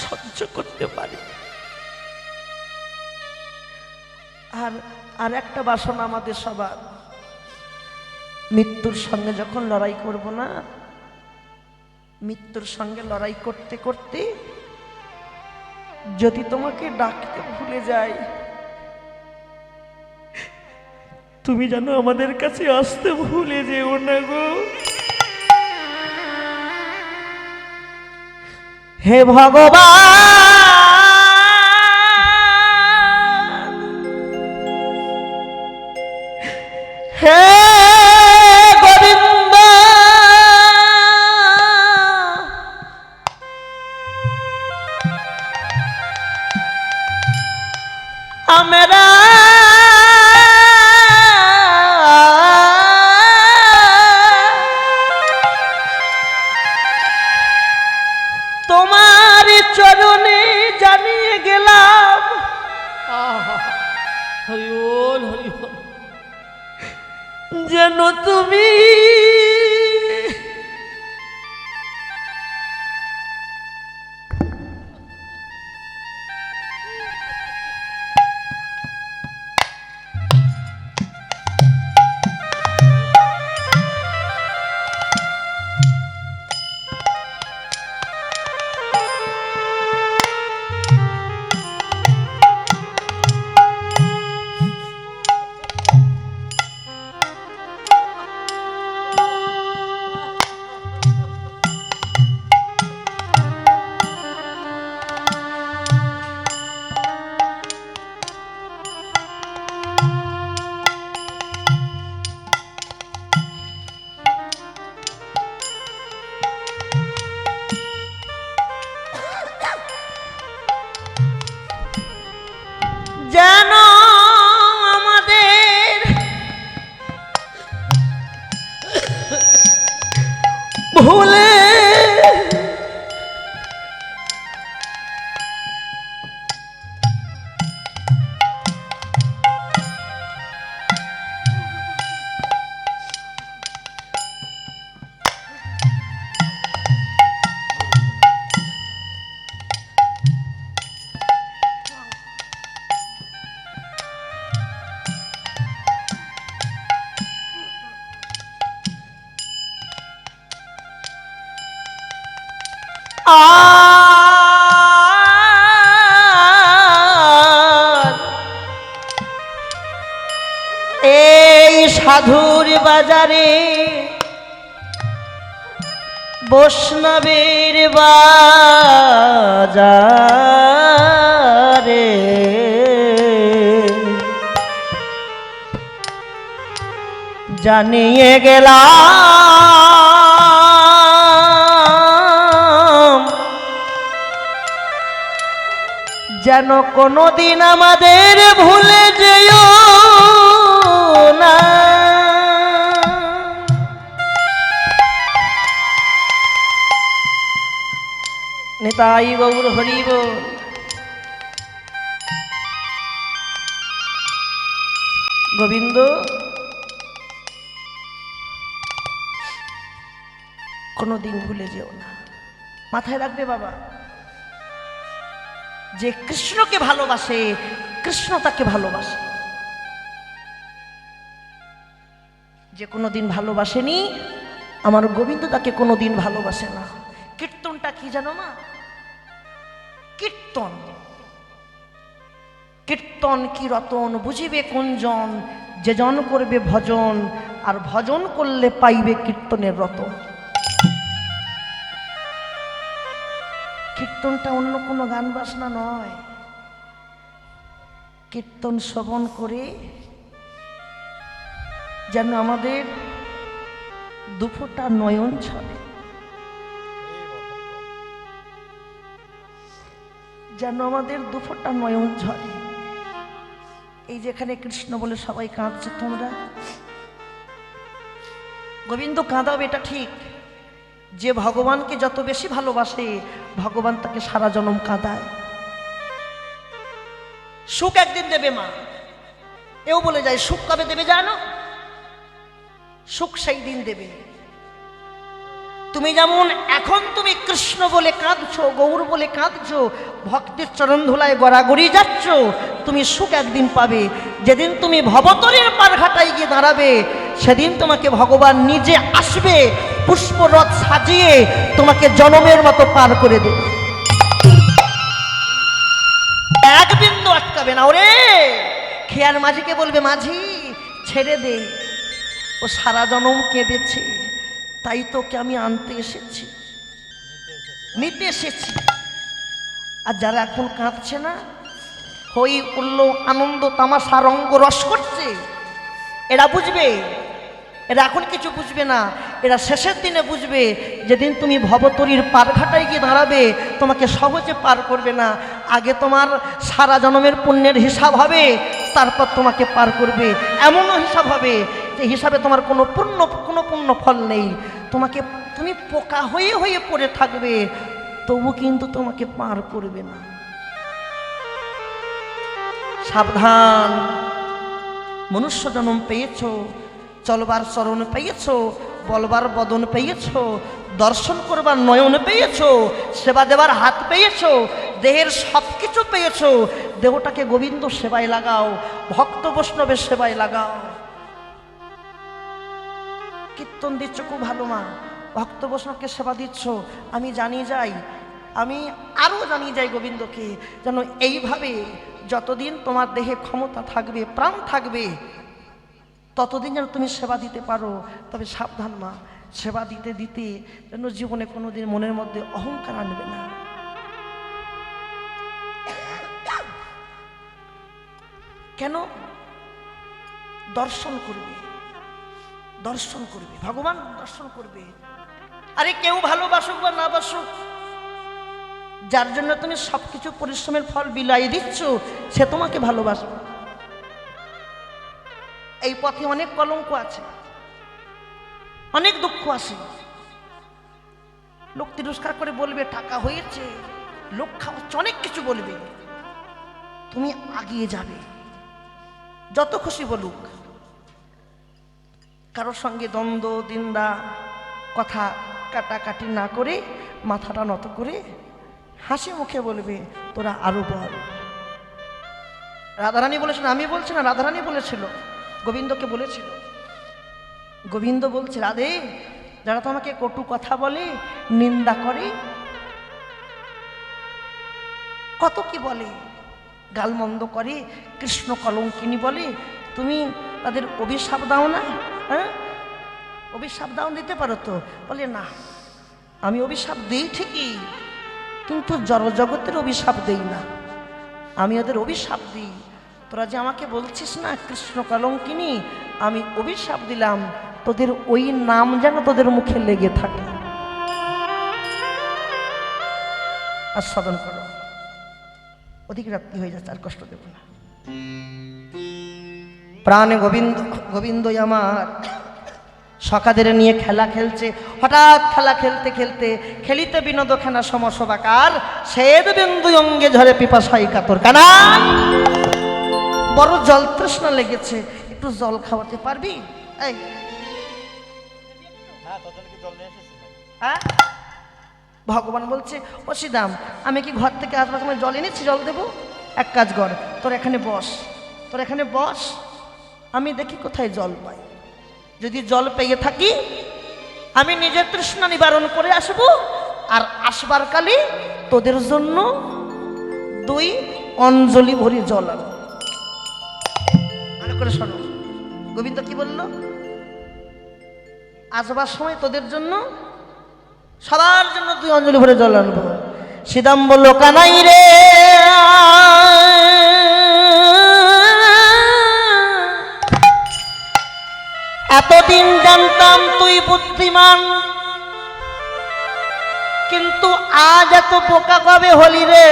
সহ্য করতে পারি। আর একটা বাসনা আমাদের সবার, মৃত্যুর সঙ্গে যখন লড়াই করব না, মৃত্যুর সঙ্গে লড়াই করতে করতে যদি তোমাকে ডাকতে ভুলে যাই, তুমি যেন আমাদের কাছে আসতে ভুলে যেও না গো। হে ভগবান, হে গোবিন্দ, আমরা তোমার চরণে জানিয়ে গেলাম, হরি বল হরি বল। যেন তুমি আর এই সাধুর বাজারে বৈষ্ণবের বাজারে জানিয়ে গেলাম যেন কোনোদিন আমাদের ভুলে যেও না। নিতাই গৌর হরি বল। গোবিন্দ কোনোদিন ভুলে যেও না, মাথায় রাখবে বাবা। যে কৃষ্ণকে ভালোবাসে কৃষ্ণ তাকে ভালোবাসে, যে কোনোদিন ভালোবাসেনি আমার গোবিন্দ তাকে কোনোদিন ভালোবাসে না। কীর্তনটা কি জানো মা? কীর্তন, কীর্তন কি রতন বুঝিবে কোনজন, যে জন করবে ভজন আর ভজন করলে পাইবে কীর্তনের রতন। কীর্তনটা অন্য কোনো গান বাজনা নয়, কীর্তন শ্রবণ করে যেন আমাদের দুফোঁটা নয়ন ছড়ে, যেন আমাদের দুফোঁটা নয়ন ঝরে। এই যেখানে কৃষ্ণ বলে সবাই কাঁদছে, তোমরা গোবিন্দ কাঁদাবে এটা ঠিক, যে ভগবানকে যত বেশি ভালোবাসে ভগবান তাকে সারা জনম কাঁদায়। সুখ একদিন দেবে মা, এও বলে যায় সুখ কবে দেবে জানো? সুখ সেই দিন দেবে। তুমি যেমন এখন তুমি কৃষ্ণ বলে কাঁদছো, গৌর বলে কাঁদছো, ভক্তের চরণ ধুলায় গড়াগড়ি যাচ্ছ, তুমি সুখ একদিন পাবে। যেদিন তুমি ভবতরের পারঘাটায় গিয়ে দাঁড়াবে সেদিন তোমাকে ভগবান নিজে আসবে, পুষ্পরথ সাজিয়ে তোমাকে জনমের মতো পার করে দেবে। এক বিন্দু আটকাবে না। ওরে খেয়ার মাঝিকে বলবে, মাঝি ছেড়ে দে, ও সারা জনম কেঁদেছে, তাই তোকে আমি আনতে এসেছি, নিতে এসেছি। আর যারা এখন কাঁদছে না, হই উল্ল আনন্দ তামাশা রঙ্গ রস করছে, এরা বুঝবে, এরা এখন কিছু বুঝবে না, এরা শেষের দিনে বুঝবে। যেদিন তুমি ভবতরীর পারঘাটায় গিয়ে দাঁড়াবে তোমাকে সহজে পার করবে না, আগে তোমার সারা জনমের পুণ্যের হিসাব হবে, তারপর তোমাকে পার করবে। এমনও হিসাব হবে যে হিসাবে তোমার কোনো পুণ্য ফল নেই, তুমি পোকা হয়ে হয়ে পড়ে থাকবে, তবু কিন্তু তোমাকে পার করবে না। সাবধান, মনুষ্য জন্ম পেয়েছো, চলবার চরণ পেয়েছো, বলবার বদন পেয়েছো, দর্শন করবার নয়ন পেয়েছো, সেবা দেবার হাত পেয়েছো, দেহের সব কিছু পেয়েছো। দেহটাকে গোবিন্দ সেবায় লাগাও, ভক্ত বৈষ্ণবের সেবায় লাগাও। কীর্তন দিচ্ছ খুব ভালো মা, ভক্ত বৈষ্ণবকে সেবা দিচ্ছ, আমি জানিয়ে যাই, আমি আরও জানিয়ে যাই গোবিন্দকে, যেন এইভাবে যতদিন তোমার দেহে ক্ষমতা থাকবে, প্রাণ থাকবে, ততদিন যেন তুমি সেবা দিতে পারো। তবে সাবধান মা, সেবা দিতে দিতে যেন জীবনে কোনোদিন মনের মধ্যে অহংকার আনবে না। কেন? দর্শন করবে, দর্শন করবে, ভগবান দর্শন করবে। আরে কেউ ভালোবাসুক বা না বাসুক, যার জন্য তুমি সবকিছু পরিশ্রমের ফল বিলাই দিচ্ছ, সে তোমাকে ভালোবাসবে। এই পথে অনেক কলঙ্ক আছে, অনেক দুঃখ আছে। লোক তিরস্কার করে বলবে টাকা হয়েছে, লোক খাওয়াচ্ছে, অনেক কিছু বলবে, তুমি আগিয়ে যাবে। যত খুশি বলুক, কারোর সঙ্গে দ্বন্দ্ব দিন্দা কথা কাটাকাটি না করে মাথাটা নত করে হাসি মুখে বলবে, তোরা আরো বল। রাধারানী বলেছিল, আমি বলছি না, রাধারানী বলেছিল, গোবিন্দকে বলেছিল। গোবিন্দ বলছে, রাধে, যারা তোমাকে কটু কথা বলে, নিন্দা করে, কত কি বলে, গালমন্দ করে, কৃষ্ণ কলঙ্কিনী বলে। তুমি তাদের অভিশাপ দাও না? হ্যাঁ, অভিশাপ দাও, দিতে পারো তো? বলে না, আমি অভিশাপ দিই ঠিকই, কিন্তু জড়জগতের অভিশাপ দেই না, আমি ওদের অভিশাপ দিই। তোরা যে আমাকে বলছিস না কৃষ্ণ কলঙ্কিনী, আমি অভিশাপ দিলাম তোদের ওই নাম যেন তোদের মুখে লেগে থাকে। আস্বাদন করো, অধিক রাত্রি হয়ে যাচ্ছে, আর কষ্ট দেব না। প্রাণে গোবিন্দ গোবিন্দই আমার সখাদের নিয়ে খেলা খেলছে। হঠাৎ খেলা খেলতে খেলতে খেলিতে বিনোদ খানা সমসবাকার শ্বেদ বিন্দু অঙ্গে ঝরে পিপাসাই কাতর কানা। বড় জল তৃষ্ণা লেগেছে, একটু জল খাওয়াতে পারবি? এই হ্যাঁ, ভগবান বলছে ও শ্রীদাম, আমি কি ঘর থেকে আসবার সময় জল এনেছি, জল দেবো? এক কাজ কর, তোর এখানে বস, তোর এখানে বস, আমি দেখি কোথায় জল পাই। যদি জল পেয়ে থাকি আমি নিজের তৃষ্ণা নিবারণ করে আসব, আর আসবার কালে তোদের জন্য 2 অঞ্জলি ভরি জল আনো। ভালো করে শোনো, গোবিন্দ কি বলল? আসবার সময় তোদের জন্য, সবার জন্য 2 অঞ্জলি ভরে জল আনবো। শ্রীদাম বলল কানাই রে, এতদিন জানতাম তুই বুদ্ধিমান, কিন্তু আজ এত বোকা কবে হলি রে?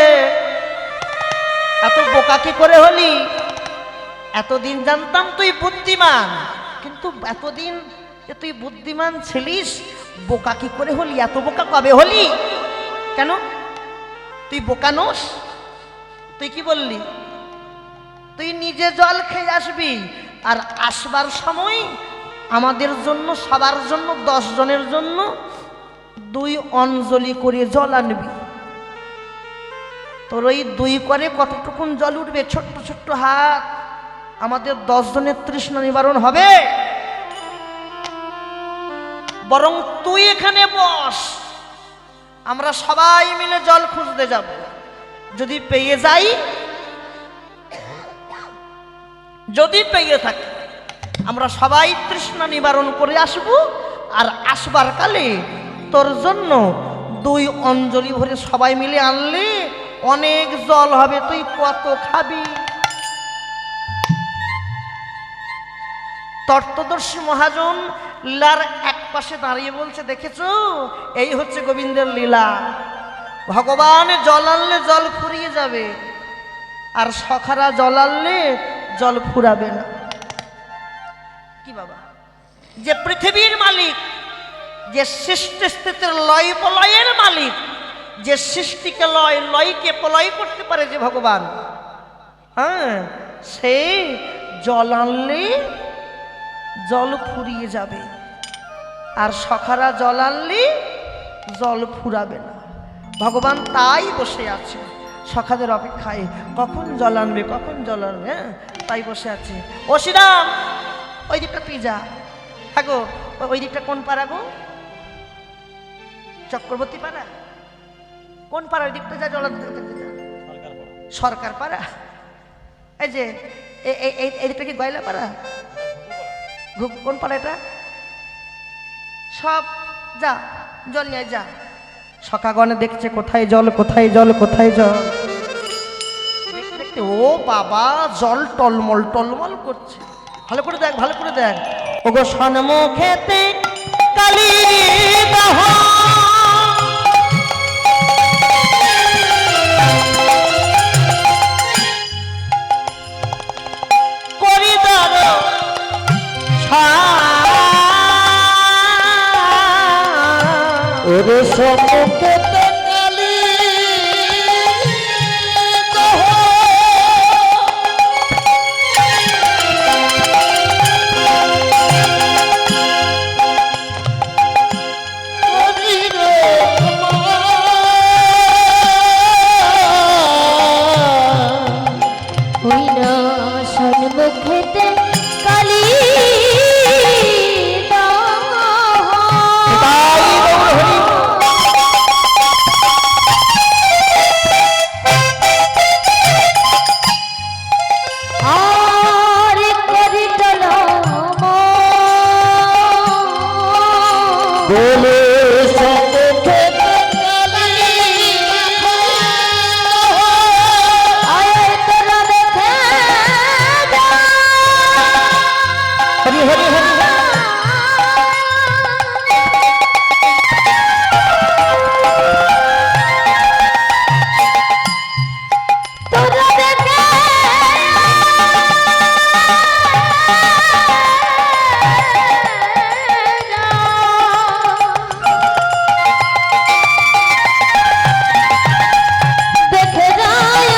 এত বোকা কি করে হলি? এতদিন জানতাম তুই বুদ্ধিমান, কিন্তু এতদিন যে তুই বুদ্ধিমান ছিলিস, বোকা কি করে হলি? এত বোকা কবে হলি? কেন তুই বোকা নোস? তুই কি বললি? তুই নিজে জল খেয়ে আসবি, আর আসবার সময় আমাদের জন্য, সবার জন্য, 10 জনের জন্য 2 অঞ্জলি করে জল আনবি। তোর ওই 2 করে কতটুকুন জল উঠবে? ছোট্ট ছোট্ট হাত। আমাদের 10 জনের তৃষ্ণা নিবারণ হবে। বরং তুই এখানে বস, আমরা সবাই মিলে জল খুঁজতে যাব। যদি পেয়ে যাই, যদি পেয়ে থাকি, আমরা সবাই তৃষ্ণা নিবারণ করে আসব, আর আসবার কালে তোর জন্য 2 অঞ্জলি ভরে সবাই মিলে আনলে অনেক জল হবে, তুই কত খাবি? তত্ত্বদর্শী মহাজন লীলার এক পাশে দাঁড়িয়ে বলছে, দেখেছো, এই হচ্ছে গোবিন্দের লীলা। ভগবান জল আনলে জল ফুরিয়ে যাবে, আর সখারা জল আনলে জল ফুরাবে না। কি বাবা, যে পৃথিবীর মালিক, যে সৃষ্টি স্থিতির লয় প্রলয়ের মালিক, যে সৃষ্টিকে লয়, লয়কে প্রলয় করতে পারে যে ভগবান, হ্যাঁ, সে জল আনলে জল ফুরিয়ে যাবে, আর সখারা জল আনলে জল ফুরাবে না। ভগবান তাই বসে আছে সখাদের অপেক্ষায়, কখন জল আনবে, কখন জল আনবে। হ্যাঁ, তাই বসে আছে। ও শ্রীরাম, ওই দিকটা তুই যা। হ্যাঁ গো, ওই দিকটা কোন পাড়া গো? চক্রবর্তী পাড়া? কোন পাড়া? ওই দিকটা যা, জল সরকার পাড়া। এই যে এই দিকটা কি গয়লা পাড়া? কোন পাড়া এটা? সব যা, জল নিয়ে যা। সখাগণে দেখছে কোথায় জল, কোথায় জল, কোথায় জল। দেখতে দেখতে ও বাবা, জল টলমল টলমল করছে। ভালো করে দেখ, ভালো করে দেখ। ওগো সন্মুখেতে কালী দাহ, করিদার ওরে সম্মুখেতে কালী দাহ, সন্মুখেতে কালী দাহ। বলে সম্মুখে কালী আয় তোরা দেখে যা হরি হরি হরি তোরা দেখে দেখে যায়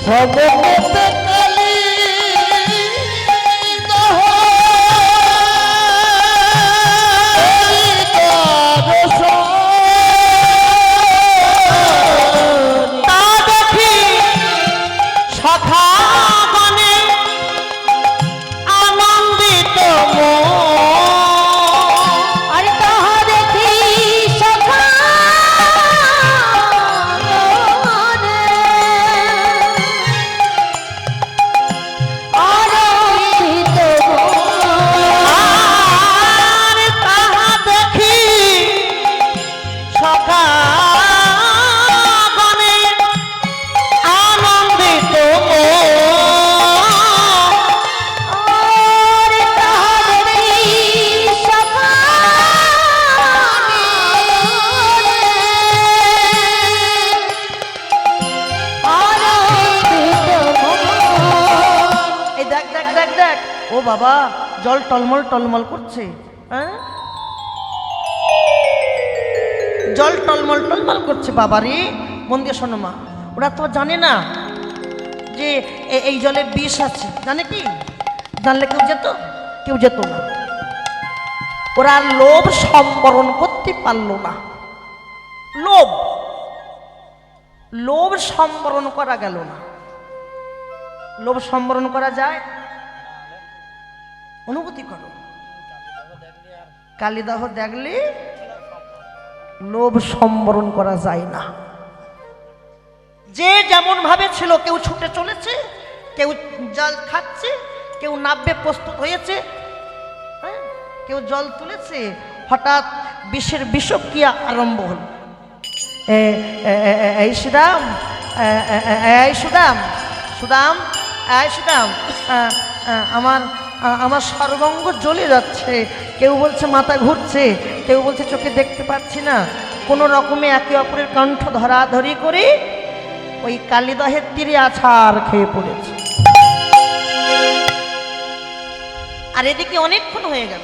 সম্মুখে কালী দহ তা দেখি সখাগণে আনন্দিত মন। আর তাহা দেখি সখা আনন্দিত আর তাহা দেখি সখাগণে আনন্দিত মন। আর তাহা দেখি সখা আনন্দিত এই দেখ দেখ দেখ দেখ, ও বাবা জল টলমল টলমল করছে। হ্যাঁ, জল টলমল টলমল করছে বাবা রে। মন দিয়ে শোনো মা, ওরা তো জানে না যে এই জলে বিষ আছে। জানে কি? জানলে কেউ যেত? কেউ যেত না। ওরা লোভ সম্বরণ করতে পারলো না। লোভ লোভ সম্বরণ করা গেল না। লোভ সম্বরণ করা যায়? অনুভূতি করো। কালিদাহ দেখলে লোভ সম্বরণ করা যায় না। যে যেমন ভাবে ছিল, কেউ ছুটে চলেছে, কেউ জল খাচ্ছে, কেউ নাববে প্রস্তুত হয়েছে, হ্যাঁ, কেউ জল তুলেছে। হঠাৎ বিষের বিষক্রিয়া আরম্ভ হল। এই সুদাম, এই সুদাম, সুদাম, এই সুদাম, আমার আমার সর্বাঙ্গ জ্বলে যাচ্ছে। কেউ বলছে মাথা ঘুরছে, কেউ বলছে চোখে দেখতে পাচ্ছি না। কোনো রকমে একে অপরের কণ্ঠ ধরাধরি করে ওই কালিদহের তীরে আছাড় খেয়ে পড়েছে। আর এদিকে অনেকক্ষণ হয়ে গেল।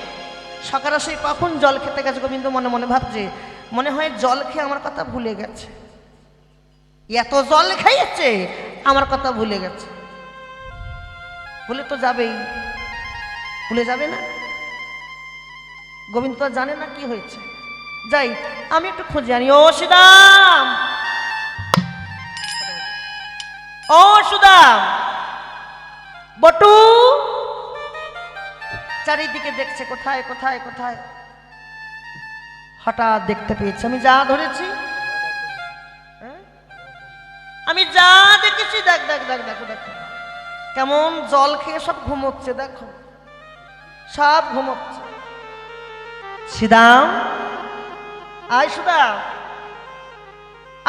সকালে সেই কখন জল খেতে গেছে, গোবিন্দ মনে মনে ভাবছে, মনে হয় জল খেয়ে আমার কথা ভুলে গেছে। এত জল খাইয়েছে, আমার কথা ভুলে গেছে। ভুলে তো যাবেই, ভুলে যাবে না? গোবিন্দ তো জানে না কি হয়েছে। যাই, আমি একটু খুঁজে আনি। ও সুদাম, ও সুদাম, বটু চারিদিকে দেখছে, কোথায় কোথায় কোথায়। হঠাৎ দেখতে পেয়েছি, আমি যা ধরেছি, আমি যা দেখেছি, দেখ দেখ দেখ দেখো দেখো, কেমন জল খেয়ে সব ঘুমোচ্ছে। দেখো সব ঘুমোচ্ছে। সুদাম, আয় সুদাম,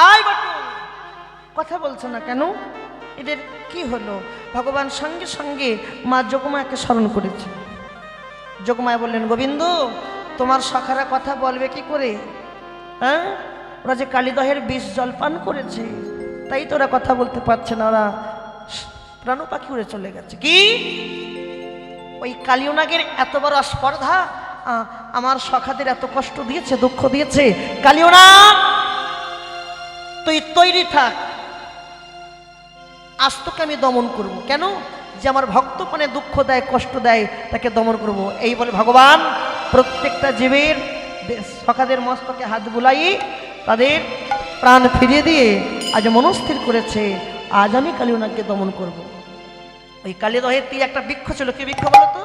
আয় বটু। কথা বলছো না কেন? এদের কি হলো? ভগবান সঙ্গে সঙ্গে মা যোগমায়াকে স্মরণ করেছে। যোগমায়া বললেন, গোবিন্দ তোমার সখারা কথা বলবে কি করে? হ্যাঁ, ওরা যে কালিদহের বিষ জল পান করেছে, তাই তো ওরা কথা বলতে পারছে না। ওরা প্রাণ পাখি উড়ে চলে গেছে। কি ওই কালিয়নাগের এত বড় স্পর্ধা আমার সখাদের এত কষ্ট দিয়েছে, দুঃখ দিয়েছে। কালিয়নাগ তুই তৈরি থাক, আজ তোকে আমি দমন করব। কেন? যে আমার ভক্তপণে দুঃখ দেয়, কষ্ট দেয়, তাকে দমন করব। এই বলে ভগবান প্রত্যেকটা জীবের সখাদের মস্তকে হাত বুলাই তাদের প্রাণ ফিরিয়ে দিয়ে আজ মনস্থির করেছে, আজ আমি কালিয়নাগকে দমন করব। ওই কালিদহের তীরে একটা বৃক্ষ ছিল। কি বৃক্ষ বলো তো?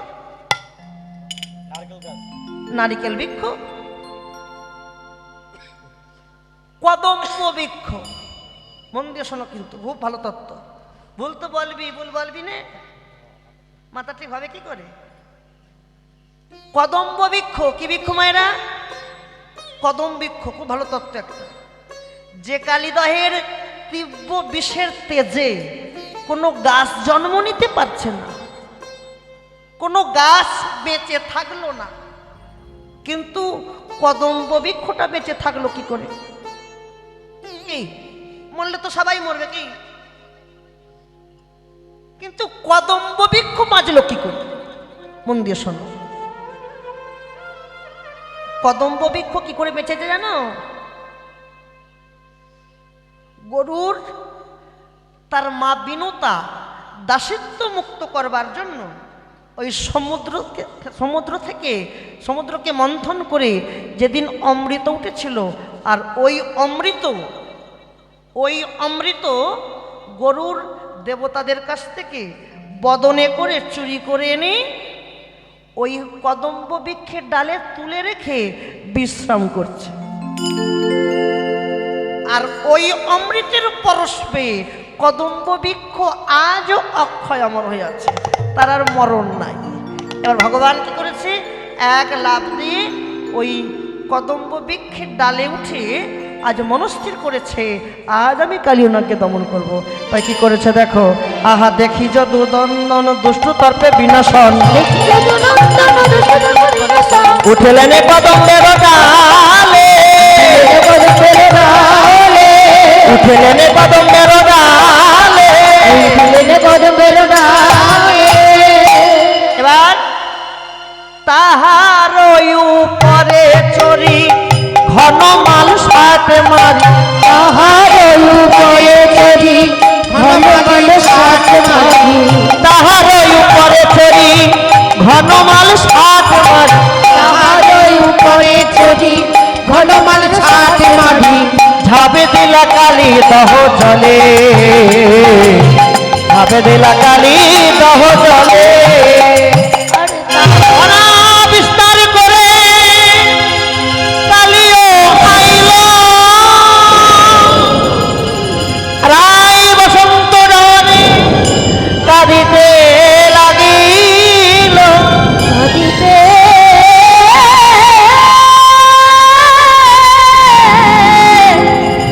নারিকেল বৃক্ষ। কদম্ব বৃক্ষ, মন দিয়ে শোনো কিন্তু খুব ভালো তত্ত্ব। ভুল তো বলবি, ভুল বলবি না, মাথা ঠিক হবে কি করে? কদম্ব বৃক্ষ কি বৃক্ষ মায়েরা? কদম বৃক্ষ, খুব ভালো তত্ত্ব একটা। যে কালিদহের তীব্র বিষের তেজে কোনো গাছ জন্ম নিতে পারছে না, কোনো গাছ বেঁচে থাকলো না, কিন্তু কদম্ব বৃক্ষটা বেঁচে থাকলো কি করে? কি মরলে তো সবাই মরবে কি, কিন্তু কদম্ব বৃক্ষ বাঁচলো কি করে? মন দিয়ে শোনো, কদম্ব বৃক্ষ কি করে বেঁচেছে জানো? গরুর তার মা বিনুতা দাসিত্ব মুক্ত করবার জন্য ওই সমুদ্রকে মন্থন করে যেদিন অমৃত উঠেছিল, আর ওই অমৃত গরুর দেবতাদের কাছ থেকে বদনে করে চুরি করে এনে ওই কদম্ব বৃক্ষের ডালে তুলে রেখে বিশ্রাম করছে। আর ওই অমৃতের পরশে কদম্ব বৃক্ষ আজও অক্ষয় অমর হয়ে আছে, তার আর মরণ নাই। এবার ভগবান কি করেছে, এক লাফ দিয়ে ওই কদম্ব বৃক্ষের ডালে উঠে আজ মনস্থির করেছে, আজ আমি কালিয়নাগকে দমন করব। তাই কি করেছে দেখো, আহা দেখি যদু দন্দন দুষ্টু তর্পে বিনাশন, উঠলেন কদম্বের ডালে, উঠলেন কদম্বের ডালে, এবার তাহার উপরে চড়ি ঘন মাল সাথে মারি, তাহার উপরে চড়ি ঘন মাল সাথে মারি, তাহার উপরে চড়ি ঘন মাল সাথে মারি, তাহার উপরে চড়ি ঘন মাল সাথে মারি, ঝাবে দিলা কালী দহ জলে, ঝাবে দিলা কালী দহ জলে। বিস্তার করে কালিও আইল, রায় বসন্ত ডরে কাঁদিতে লাগিল, কাঁদিতে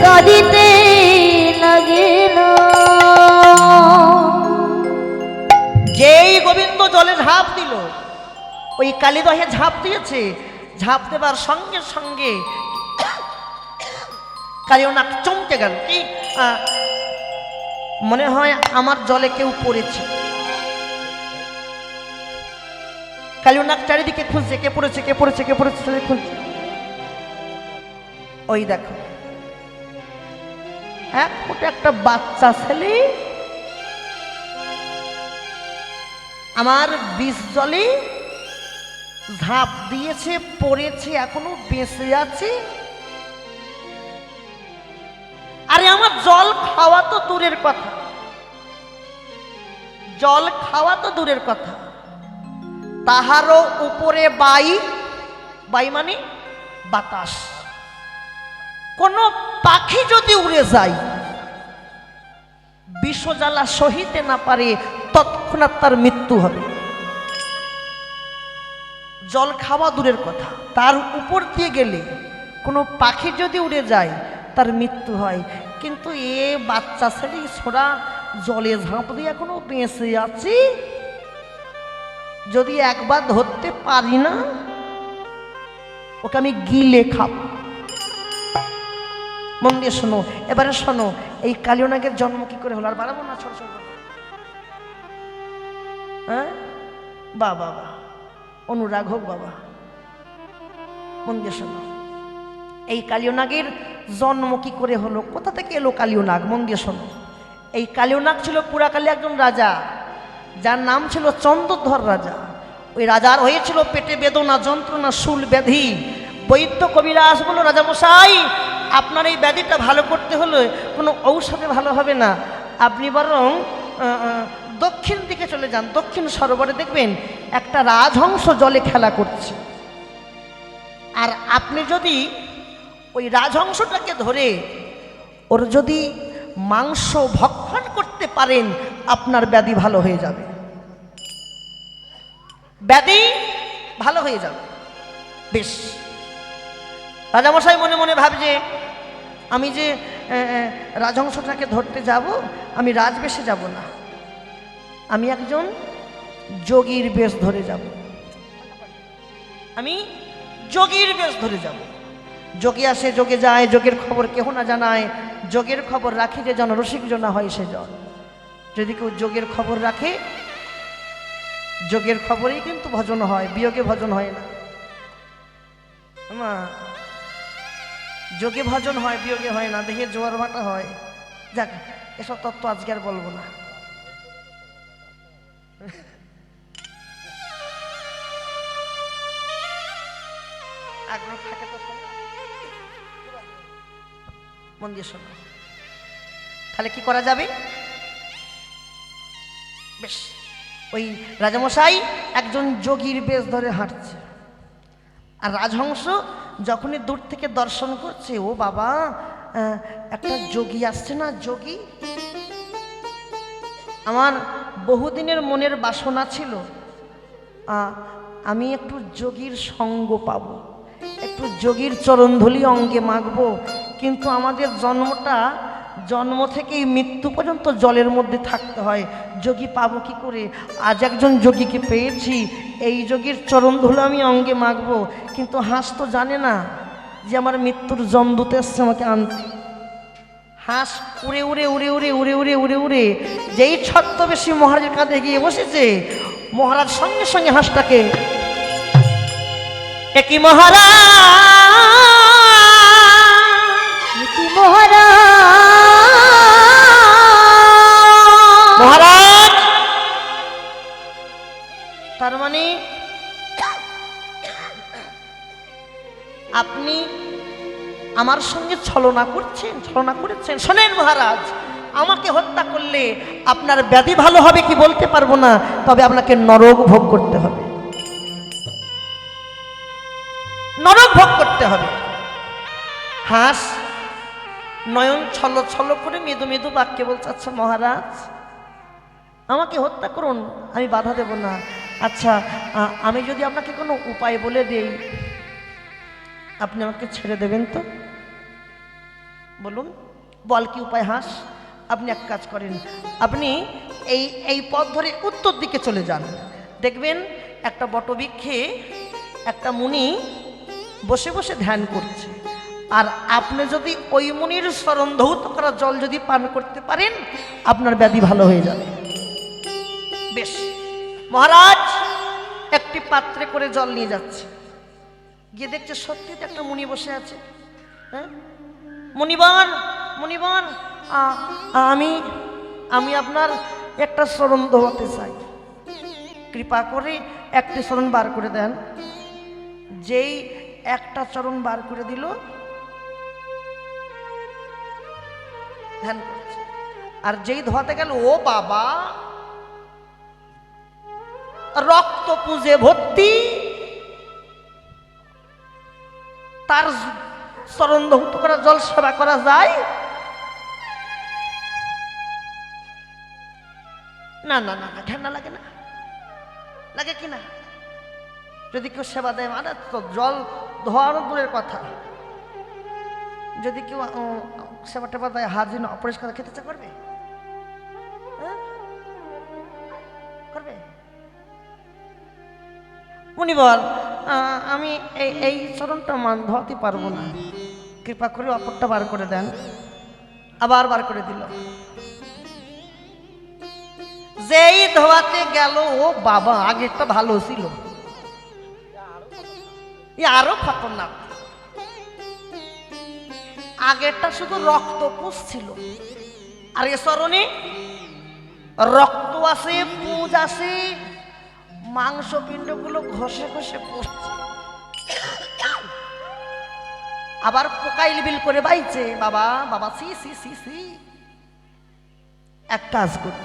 কাঁদিতে লাগিল। যেই গোবিন্দ জলে ঝাঁপ দিল, ওই কালিদহে ঝাঁপ দিয়েছে, ঝাঁপ দেবার সঙ্গে সঙ্গে কালিয়নাগ চমকে গেল। কি মনে হয় আমার জলে কেউ পড়েছে। কালিয়নাগ চারিদিকে খুঁজছে, কে পড়েছে কে পড়েছে কে পড়েছে খুঁজছে। ওই দেখো এক ফুটে একটা বাচ্চা ছেলে আমার বিষ জলে ঝাঁপ দিয়েছে, পড়েছে, এখনো বেঁচে আছে। আরে আমার জল খাওয়া তো দূরের কথা, জল খাওয়া তো দূরের কথা, তাহারও উপরে বাই মানে বাতাস। কোন পাখি যদি উড়ে যায়, বিষজ্বালা সহিতে না পারে, তৎক্ষণাৎ তার মৃত্যু হবে। জল খাওয়া দূরের কথা, তার উপর দিয়ে গেলে কোনো পাখি যদি উড়ে যায় তার মৃত্যু হয়। কিন্তু এ বাচ্চা ছেলে ছোড়া জলে ঝাঁপ দিয়ে এখনো বেঁচে আছে, যদি একবার ধরতে পারি না ওকে আমি গিলে খাব। মন দিয়ে শোনো, এবারে শোনো এই কালিয়নাগের জন্ম কি করে হলো। আর বাড়াবো না, ছোট ছোট হ্যাঁ বাবা অনুরাগ হোক বাবা। মন দিয়ে শোনো এই কালিয়নাগের জন্ম কি করে হলো, কোথা থেকে এলো কালিয়নাগ। মন দিয়ে শোনো, এই কালিয়নাগ ছিল পুরাকালে একজন রাজা, যার নাম ছিল চন্দ্রধর রাজা। ওই রাজার হয়েছিল পেটে বেদনা, যন্ত্রণা, শুল ব্যাধি। বৈদ্য কবিরাজ বলল, রাজামশাই আপনার এই ব্যাধিটা ভালো করতে হলে কোনো ঔষধে ভালো হবে না, আপনি বরং দক্ষিণ দিকে চলে যান, দক্ষিণ সরোবরে দেখবেন একটা রাজহংস জলে খেলা করছে। আর আপনি যদি ওই রাজহংসটাকে ধরে ওর যদি মাংস ভক্ষণ করতে পারেন আপনার ব্যাধি ভালো হয়ে যাবে, ব্যাধি ভালো হয়ে যাবে। বেশ, রাজামশাই মনে মনে ভাবছে আমি যে রাজহংসটাকে ধরতে যাব, আমি রাজবেশে যাব না, আমি একজন যোগীর বেশ ধরে যাব, আমি যোগীর বেশ ধরে যাব। যোগী আসে, যোগে যায়, যোগের খবর কেহ না জানায়, যোগের খবর রাখি যে জন রসিক জনা হয় সে জন। যদি কেউ যোগের খবর রাখে, যোগের খবরেই কিন্তু ভজন হয়, বিয়োগে ভজন হয় না। মা, যোগে ভজন হয়, বিয়োগে হয় না, দেখে জোয়ার ভাটা হয়। যাক, এসব তত্ত্ব আজকে আর বলবো না। আগ্রহ থাকে তো শোনো, মন দিয়ে শোনো। তাহলে কি করা যাবে? বেশ, ওই রাজামশাই একজন যোগীর বেশ ধরে হাঁটছে, আর রাজহংস যখনই দূর থেকে দর্শন করছে, ও বাবা, একটা যোগী আসছে না, যোগী। আমার বহুদিনের মনের বাসনা ছিল আমি একটু যোগীর সঙ্গ পাবো, একটু যোগীর চরণধুলি অঙ্গে মাখবো, কিন্তু আমাদের জন্ম থেকেই মৃত্যু পর্যন্ত জলের মধ্যে থাকতে হয়, যোগী পাবো কি করে? আজ একজন যোগীকে পেয়েছি, এই যোগীর চরণধুলো আমি অঙ্গে মাখবো, কিন্তু হাঁস তো জানে না যে আমার মৃত্যুর জমদূত এসছে আমাকে আনতে। হাঁস উড়ে উড়ে উড়ে উড়ে উড়ে উড়ে উড়ে উড়ে যেই ছদ্মবেশী মহারাজের কাঁধে গিয়ে বসেছে, মহারাজ সঙ্গে সঙ্গে হাঁসটাকে, একই মহারাজ, মহারাজ, তার মানে আপনি আমার সঙ্গে ছলনা করেছেন। শোনেন মহারাজ, আমাকে হত্যা করলে আপনার ব্যাধি ভালো হবে কি বলতে পারবো না, তবে আপনাকে নরক ভোগ করতে হবে, নরক ভোগ করতে হবে। হাঁস নয়ন ছল ছল করে মৃদু মৃদু বাক্যে বলছে, আচ্ছা মহারাজ, আমাকে হত্যা করুন, আমি বাধা দেব না। আচ্ছা, আমি যদি আপনাকে কোনো উপায় বলে দেই, আপনি আমাকে ছেড়ে দেবেন তো? বলুন, বল কি উপায় হাঁস? আপনি এক কাজ করেন, আপনি এই পথ ধরে উত্তর দিকে চলে যান, দেখবেন একটা বটবৃক্ষে একটা মুনি বসে বসে ধ্যান করছে, আর আপনি যদি ওই মুনির শরণ ধৌত করা জল যদি পান করতে পারেন, আপনার ব্যাধি ভালো হয়ে যাবে। বেশ, মহারাজ একটি পাত্রে করে জল নিয়ে যাচ্ছে, গিয়ে দেখছে সত্যি তো একটা মুনি বসে আছে। হ্যাঁ, মুনিবার, মুনিবার, আমি আপনার একটা শরণ ধোয়াতে চাই, কৃপা করে একটি শরণ বার করে দেন। যেই একটা চরণ বার করে দিল, ধ্যান করছে, আর যেই ধোয়াতে গেল, ও বাবা, রক্ত পুঁজে ভর্তি, তার চরণ ধৌত করা জল সেবা করা যায় না? না না না, ঠান্ডা লাগে না? লাগে কি না? যদি কেউ সেবা দেয়, মানে তো জল ধোয়ানো দূরের কথা, যদি কেউ সেবা টেবা দেয়, হাত যেন অপরিষ্কার, খেতে চা করবে? করবে? উনি বল, আমি এই চরণটা ধোয়াতে পারবো না, কৃপা করে অপরটা বার করে দেন। আবার বার করে দিল, যেই ধোয়াতে গেল, ও বাবা, আগেরটা ভালো ছিল, আরো খতরনাক। আগেরটা শুধু রক্ত পুষছিল, আর এ চরণে রক্ত আছে, পুঁজ আছে, মাংসপিণ্ড গুলো ঘষে ঘষে পড়ছে, আবার পোকাইল বিল করে বাইছে। বাবা বাবা, সি সি সি সি, এক কাজ করি,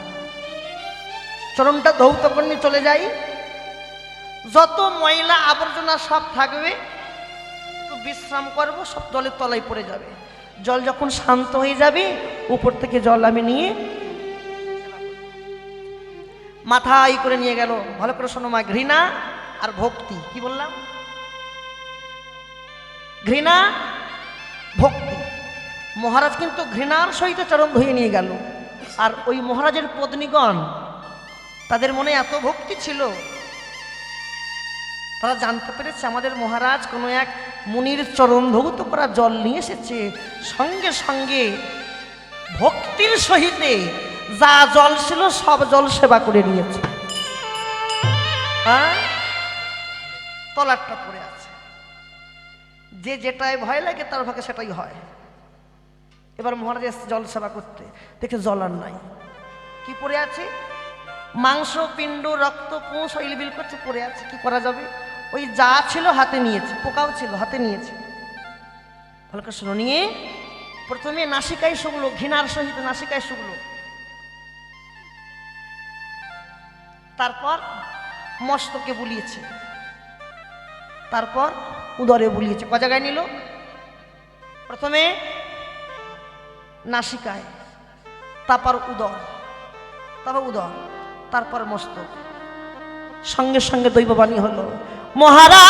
চরণটা ধৌত করে চলে যাই, যত ময়লা আবর্জনা সব থাকবে একটু বিশ্রাম করব, সব জলের তলায় পড়ে যাবে। জল যখন শান্ত হয়ে যাবে, উপর থেকে জল আমি নিয়ে মাথায় করে নিয়ে গেল। ভালো করে শোনো মা, ঘৃণা আর ভক্তি। কি বললাম? ঘৃণা ভক্তি। মহারাজ কিন্তু ঘৃণার সহিত চরণ ধুয়ে নিয়ে গেল। আর ওই মহারাজের পত্নীগণ, তাদের মনে এত ভক্তি ছিল, তারা জানতে পেরেছে আমাদের মহারাজ কোনো এক মুনির চরণ ধৌত করা জল নিয়ে এসেছে। সঙ্গে সঙ্গে ভক্তির সহিতে যা জল ছিল সব জল সেবা করে নিয়েছে। হ্যাঁ, তলারটা পড়ে আছে। যে যেটাই ভয় লাগে তার ভাগে সেটাই হয়। এবার মহারাজ এসে জল সেবা করতে, দেখে জল আর নাই। কি পড়ে আছে? মাংস, পিণ্ড, রক্ত, পুঁস ইলবিল করছে, পড়ে আছে। কি করা যাবে? ওই যা ছিল হাতে নিয়েছে, পোকাও ছিল হাতে নিয়েছে। ভালো করে শোনো, নিয়ে প্রথমে নাসিকায় শুকলো, ঘৃণার সহিত নাসিকায় শুকলো, তারপর মস্তকে বুলিয়েছে, তারপর উদরে বুলিয়েছে। ক জায়গায় নিল? প্রথমে নাসিকায়, তারপর উদর, তারপর মস্তক। সঙ্গে সঙ্গে দৈববাণী হলো, মহারাজ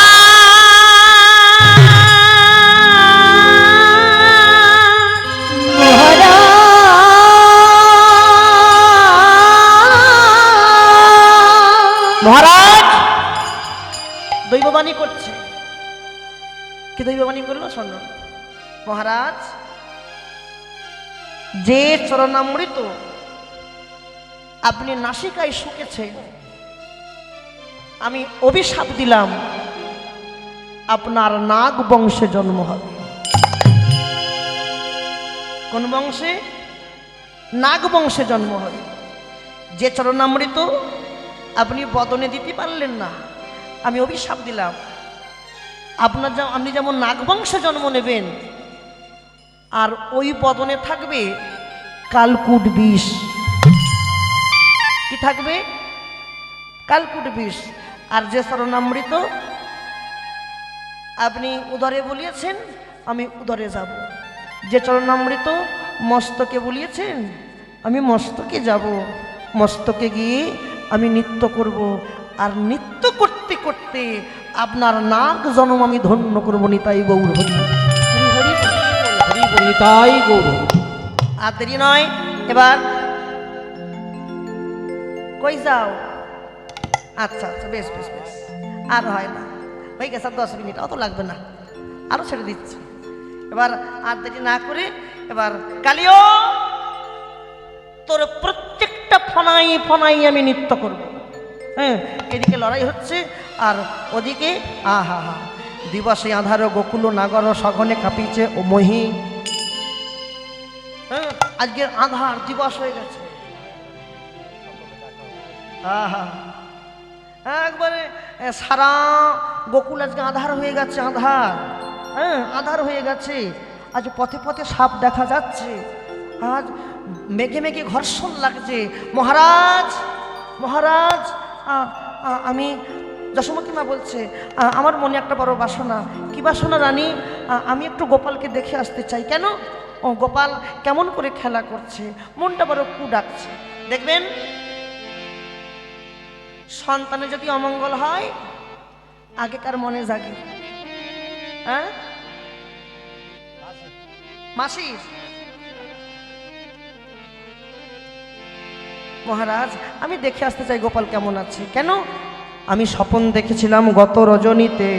দৈববাণী করছে। কি দৈববাণী করলো? শোনো মহারাজ, যে চরণামৃত আপনি নাসিকায় শুকেছেন, আমি অভিশাপ দিলাম আপনার নাগ বংশে জন্ম হবে। কোন বংশে? নাগ বংশে জন্ম হবে। যে চরণামৃত আপনি বদনে দিতে পারলেন না, আমি অভিশাপ দিলাম আপনি যেমন নাগ বংশে জন্ম নেবেন, আর ওই বদনে থাকবে কালকুট বিষ। কি থাকবে? কালকুট বিষ। আর যে চরণামৃত আপনি উদরে বলিয়েছেন, আমি উদরে যাব। যে চরণামৃত মস্তকে বলিয়েছেন, আমি মস্তকে যাব। মস্তকে গিয়ে আমি নৃত্য করব, আর নৃত্য করতে করতে আপনার নাগ জন্ম আমি ধন্য করব। নিতাই গৌর হরি হরি হরি বল, নিতাই গৌর। আর দেরি নয়, এবার কই যাও? আচ্ছা আচ্ছা, বেশ বেশ বেশ, আর হয় না, হয়ে গেছে 10 মিনিট, অত লাগবে না, আরো ছেড়ে দিচ্ছি। এবার আর দেরি না করে এবার কালিও তোর প্রত্যেকটা ফনাই ফনাই আমি নৃত্য করব। হ্যাঁ, এদিকে লড়াই হচ্ছে আর ওদিকে আহা হা, দিবসে আধার গোকুল নাগর সঘনে কাঁপিছে ও মহি। হ্যাঁ, আজকের আধার দিবস হয়ে গেছে। আহা, একবারে সারা গোকুল আজকে আধার হয়ে গেছে, আধার। হ্যাঁ, আধার হয়ে গেছে। আজ পথে পথে সাপ দেখা যাচ্ছে, আজ মেঘে মেঘে ঘর্ষণ লাগছে। মহারাজ মহারাজ, আমি যশোমতী মা বলছে, আমার মনে একটা বড় বাসনা। কি বাসনা রানী? আমি একটু গোপালকে দেখে আসতে চাই। কেন? ও গোপাল কেমন করে খেলা করছে, মনটা বড় কু ডাকছে। দেখবেন, সন্তানে যদি অমঙ্গল হয় আগেকার মনে জাগে। হ্যাঁ মাসি, মহারাজ আমি দেখে আসতে চাই গোপাল কেমন আছে। কেন? আমি স্বপন দেখেছিলাম গত রজনীতে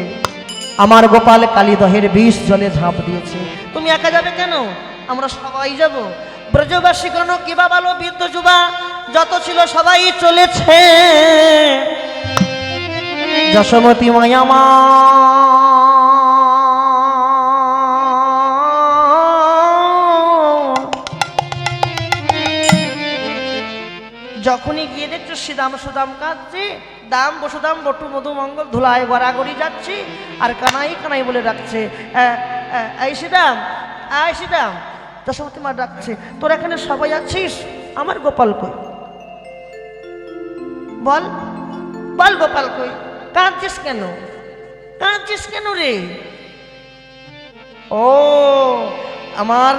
আমার গোপাল কালীদহের বিষ জলে ঝাঁপ দিয়েছে। তুমি একা যাবে কেন? আমরা সবাই যাব। ব্রজবাসীগণ কিবা বলো, বৃদ্ধ যুবা যত ছিল সবাই চলেছে। যশোমতী মায়া মা যখনই গিয়ে দেখছো শ্রীদাম সুদাম কাঁদছে, দাম বসুদাম বটু মধু মঙ্গল ধুলায় গড়াগড়ি যাচ্ছি, আর কানাই কানাই বলে ডাকছে, এই শ্রীদাম, এই শ্রীদাম। যশোমতী মা ডাকছে, তোর এখানে সবাই আছিস, আমার গোপাল কই? বল বল, গোপাল কই? কাঁদছিস কেন? কাঁদছিস কেন রে? ও আমার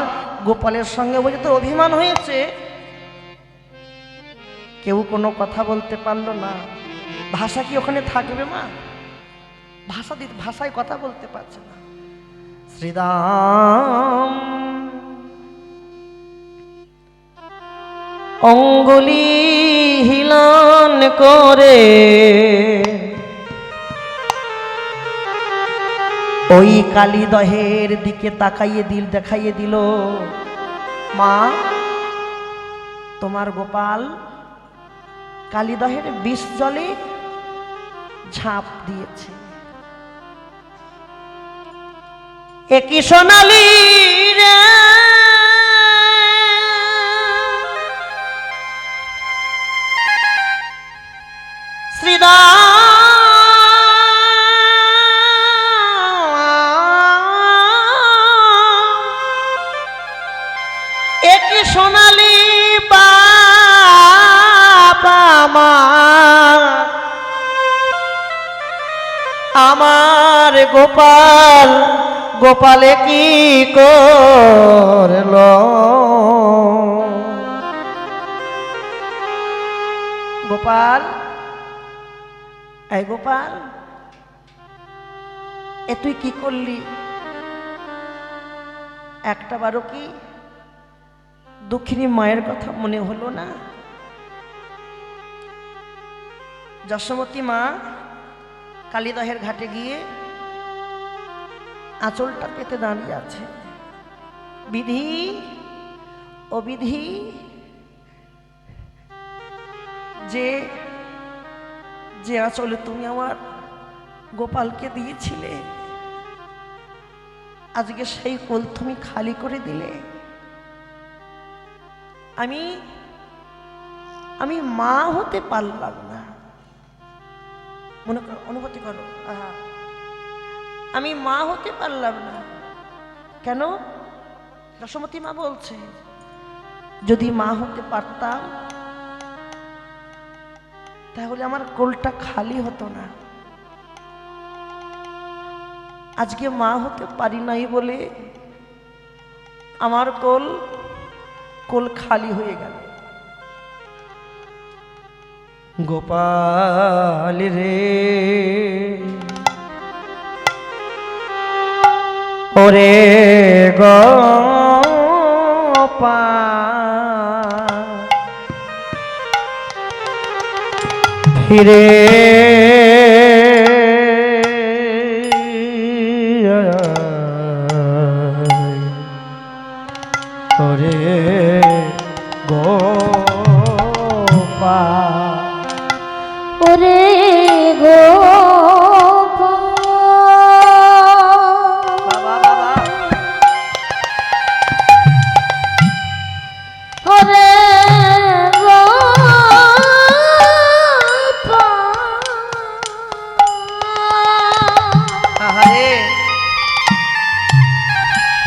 গোপালের সঙ্গে বলে তোর অভিমান হয়েছে। কেউ কোনো কথা বলতে পারলো না। ভাষা কি ওখানে থাকবে মা? ভাষায় কথা বলতে পারছে না। শ্রীরাম অঙ্গুলি হিলন করে ওই কালীদহের দিকে দেখাইয়ে দিল, মা তোমার গোপাল কালীদহের বিষ জলে ঝাঁপ দিয়েছে। একই সোনালি রে শ্রীরাম একই সোনালি বাবা আমার গোপালে কি করল? গোপাল, এই গোপাল, এ তুই কি করলি? একটা বারো কি দুঃখিনী মায়ের কথা মনে হলো না? যশোমতী মা কালীদহের ঘাটে গিয়ে আঁচলটা পেতে দাঁড়িয়ে আছে। বিধি, ও বিধি, যে যে আঁচলে তুমি আমার গোপালকে দিয়েছিলে, আজকে সেই কোল তুমি খালি করে দিলে। আমি মা হতে পারলাম না। মনে করো, অনুভূতি করো, আমি মা হতে পারলাম না। কেন? যশোমতী মা বলছে, যদি মা হতে পারতাম তাহলে আমার কোলটা খালি হতো না। আজকে মা হতে পারি নাই বলে আমার কোল খালি হয়ে গেল। গোপাল রে, ওরে গোপাল, ফিরে ওরে গোপাল, ওরে গোপাল, ওরে আহারে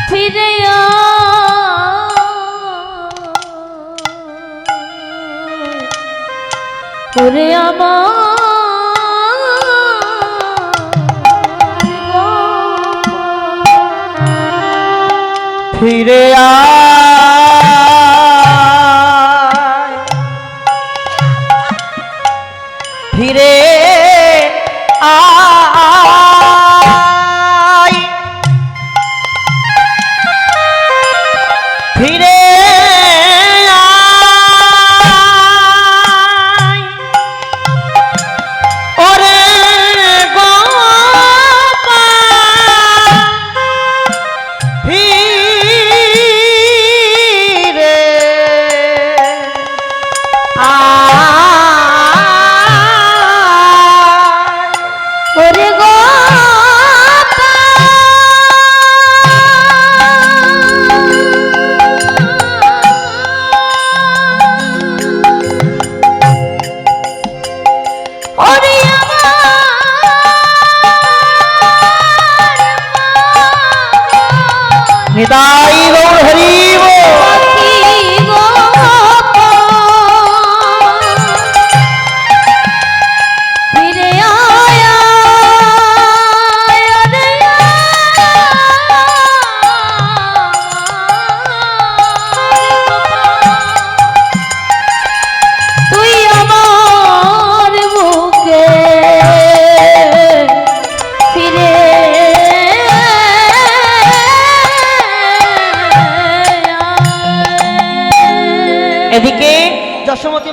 ফিরে ওরে আমার ফিরে আয়, ফিরে আয়, ফিরে আয়, ওরে গোপাল, ফিরে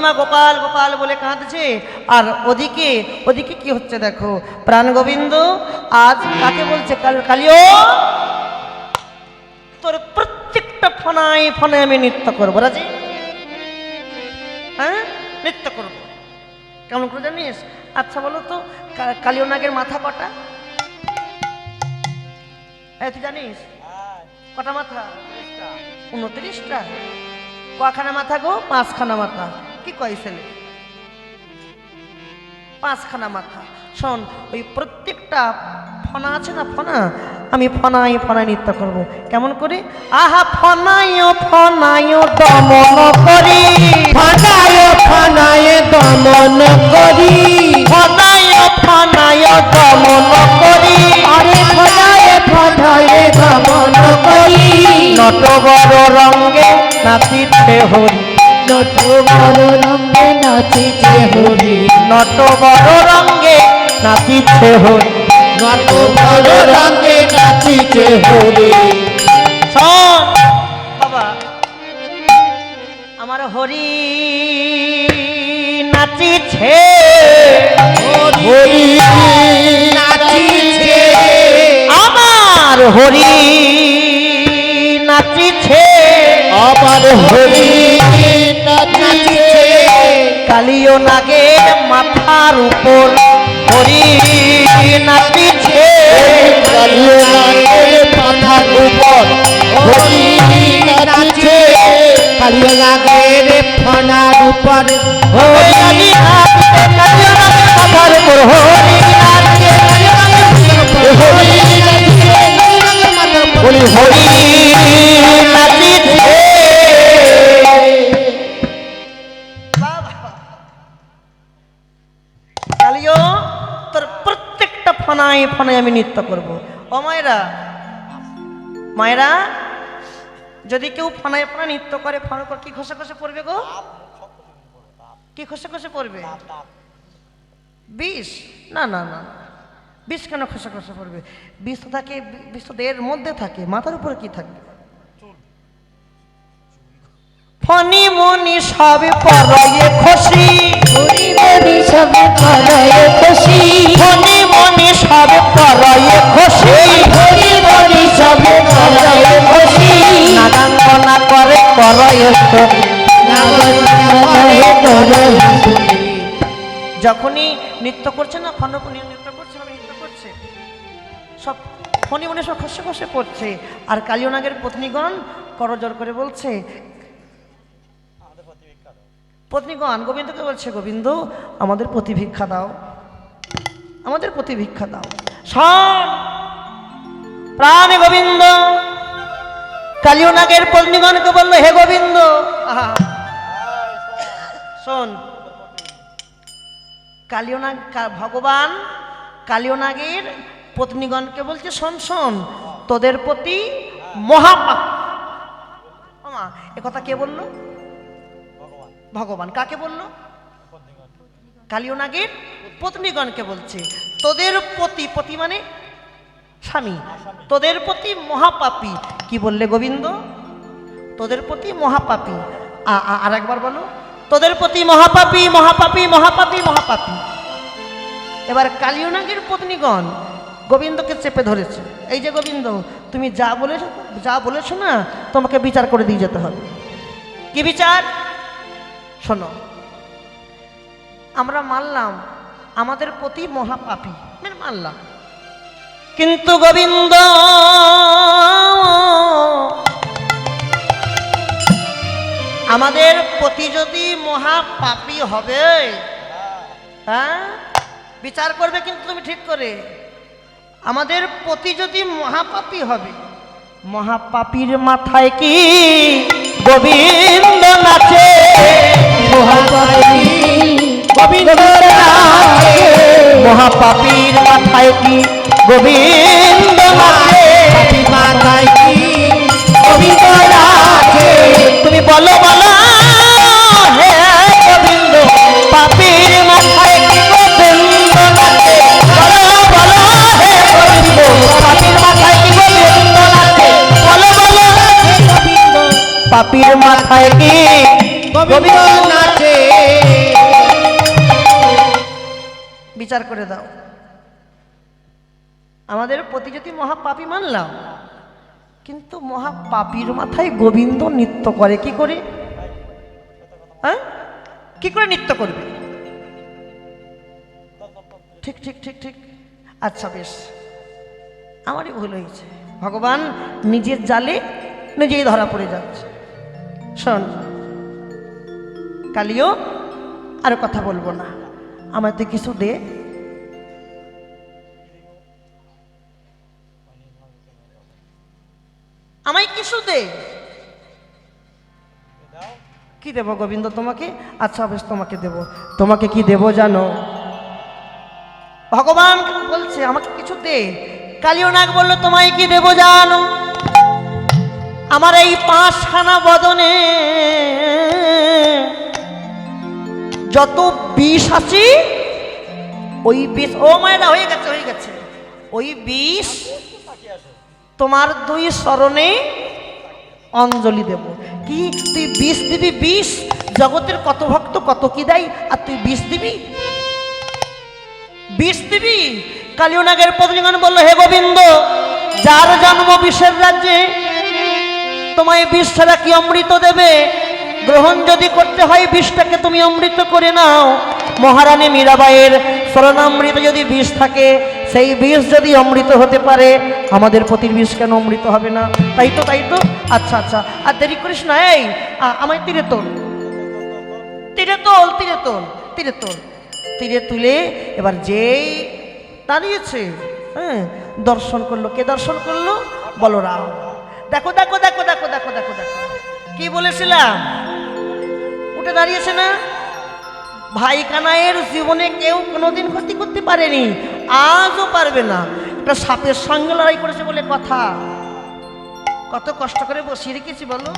মা গোপাল গোপাল বলে কাঁদছে, আর ওদিকে ওদিকে কি হচ্ছে দেখো। প্রাণ গোবিন্দ আজ কাকে বলছে? কালিও তোর প্রত্যেকটা ফনায় ফনায় আমি নৃত্য করবো, রাজি? হ্যাঁ, নৃত্য করবো। কেমন করে জানিস? আচ্ছা বলো তো, কালিও নাগের মাথা কটা? তুই জানিস কটা মাথা? 29টা। কখানা মাথা গো? 5খানা মাথা। কি কয় ছেলে? 5খানা মাথা। শোন, ওই প্রত্যেকটা ফনা আছে না, ফনা, আমি ফনায় ফনায় নৃত্য করব। কেমন করে? আহা ফনায় ফনায় দমন করি, ফনায় ফনায় দমন করি, ফনায় ফনায় দমন করি, আরে ফনায় ফনায় দমন করি, নটবর রঙ্গে নাচিছে হরি, নটবর রঙে নাচিছে হরি, নটবর রঙ্গে নাচিছে হরি, নটবর রঙে নাচিছে হরি। শোন বাবা, আমার হরি নাচিছে, হরি নাচিছে, আমার হরি নাচিছে, আবার হরি নাচিছে, কালিও নাগের মাথার উপর হরি নাচিছে, কালিও নাগের মাথার উপর হরি নাচিছে, কালিও নাগের ফনার উপর হরি কালিও নাগের মাথার উপর হরি নাচে, হরি নাচিছে, বলি হরি নাচিছে। কালিও তোর প্রত্যেকটা ফনায় ফনায় আমি নৃত্য করব। ও মায়েরা, মায়েরা, যদি কেউ ফনায় ফনায় নৃত্য করে, ফনা কি খসে খসে পড়বে গো? কি খসে খসে পড়বে? বিষ? না না না, বিষ কেন খসে খসে পড়বে? বিষ তো থাকে, বিষ তো দেহের মধ্যে থাকে, মাথার উপরে কি থাকবে? ফনি মনি সবে পরয়ে খুশি, হরি মনি সবে পরয়ে খুশি, ফনি মনি সবে পরয়ে খুশি, হরি মনি সবে পরয়ে খুশি, নাগাঙ্গনা করে পরয়ে স্তোত্র। নাগাঙ্গনা করে যখনই নৃত্য করছে না, ফনি নৃত্য করছে, আমি নৃত্য করছে, সব ফনি মনে সব খসে খসে পড়ছে। আর কালিও নাগের পত্নীগণ করজোর করে বলছে, পত্নীগণ গোবিন্দকে বলছে, গোবিন্দ আমাদের প্রতি ভিক্ষা দাও, আমাদের প্রতি ভিক্ষা দাও। শোন প্রাণ গোবিন্দ কালিও নাগের পত্নীগণকে বললো, হে গোবিন্দ, আহা শোন, কালিও নাগ ভগবান কালিও নাগের পত্নীগণকে বলছে, শোন শোন, তোদের প্রতি মহাপাপ। মা এ কথা কে বললো? ভগবান। কাকে বললো? কালিও নাগের পত্নীগণকে বলছে, তোদের প্রতি, পতি মানে স্বামী, তোদের প্রতি মহাপাপী। কি বললে গোবিন্দ? তোদের প্রতি মহাপাপী। আর একবার বলো, তোদের প্রতি মহাপাপী মহাপাপী মহাপাপী মহাপাপী। এবার কালিও নাগের পত্নীগণ গোবিন্দকে চেপে ধরেছে, এই যে গোবিন্দ, তুমি যা বলেছো না, তোমাকে বিচার করে দিয়ে যেতে হবে। কি বিচার? শোনো, আমরা মানলাম আমাদের প্রতি মহাপাপী, মানলাম, কিন্তু গোবিন্দ আমাদের প্রতি যদি মহাপাপী হবে, হ্যাঁ বিচার করবে কিন্তু তুমি ঠিক করে, আমাদের প্রতি যদি মহাপাপী হবে, মহাপাপীর মাথায় কি গোবিন্দ নাচে? মহাপাপী গোবিন্দ নাচে, মহাপাপীর মাথায় কি গোবিন্দ নাচে? পাপী মাথায় কি গোবিন্দ নাচে, তুমি বলো বলো হে গোবিন্দ, পাপীর মাথায় কি গোবিন্দ নাচে? বলো বলো হে গোবিন্দ, পাপীর মাথায় কি গোবিন্দ নাচে? বলো বলো গোবিন্দ পাপীর মাথায় কি গোবিন্দ নাচে, বিচার করে দাও। আমাদের প্রতি যদি মহাপাপী মানলাম, কিন্তু মহাপাপীর মাথায় গোবিন্দ নৃত্য করে। কি করে? হ্যাঁ, কি করে নৃত্য করবে? ঠিক ঠিক ঠিক ঠিক। আচ্ছা বেশ, আমারই ভুল হয়েছে। ভগবান নিজের জালে নিজেই ধরা পড়ে যাচ্ছে। শোন কালিও, আর কথা বলবো না, আমায় তুই কিছু দে। আমায় কিছু দে। কি দেব গোবিন্দ তোমাকে? আচ্ছা বেশ, তোমাকে দেব। তোমাকে কি দেব জানো? ভগবান বলছে আমাকে কিছু দে। কালিও নাগ বললো তোমায় কি দেব জানো? আমার এই 5খানা বদনে যত বিষ আছে, ওই বিষ, ও মায়েরা হয়ে গেছে হয়ে গেছে, ওই বিষ তোমার 2 চরণে অঞ্জলি দেব। কি তুই বিষ দিবি? বিষ জগতের কত ভক্ত কত কি দেয়, আর তুই বিষ দিবি? বিষ দিবি? কালিয়নাগের পত্নীগণ বলল, হে গোবিন্দ, যার জন্ম বিষের রাজ্যে, তোমায় বিষ ছাড়া কি অমৃত দেবে? গ্রহণ যদি করতে হয় বিষটাকে তুমি অমৃত করে নাও। মহারানী মীরাবাইয়ের স্বর্ণামৃত যদি বিষ থাকে, সেই বিষ যদি অমৃত হতে পারে, আমাদের পতির বিষ কেন অমৃত হবে না? তাই তো তাই তো। আচ্ছা আচ্ছা, আর দেরি করিস না, এই আমায় তীরে তোল, তীরে তোল, তীরে তোল, তীরে তোল। তীরে তুলে এবার যেই দাঁড়িয়েছে, হ্যাঁ, দর্শন করলো। কে দর্শন করলো? বলরাম। দেখো দেখো দেখো দেখো দেখো দেখো দেখো, কি বলেছিলাম? উঠে দাঁড়িয়েছে না? ভাই কানাইয়ের জীবনে কেউ কোনোদিন ক্ষতি করতে পারেনি, আজও পারবে না। একটা সাপের সঙ্গে লড়াই করেছে বলে কথা। কত কষ্ট করে বসিয়ে রেখেছি বলো।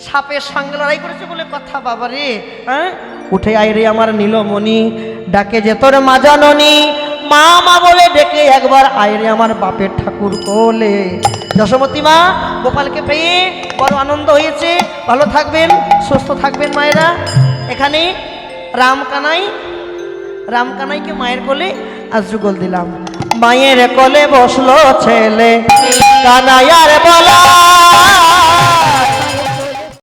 সাপের সঙ্গে লড়াই করেছে বলে কথা। বাবা রে, হ্যাঁ, উঠে আয় রে আমার নীলমণি, ডাকে যে তোর মা জাননী, মা মা বলে ডেকে একবার আয় রে আমার বাপের ঠাকুর কোলে। যশোমতী মা গোপালকে পেয়ে বড় আনন্দ হয়েছে। ভালো থাকবেন, সুস্থ থাকবেন মায়েরা। এখানে রামকানাইকে মায়ের কোলে আজ যুগল দিলাম। মায়ের কোলে বসলো ছেলে, কানাইয়ার বলা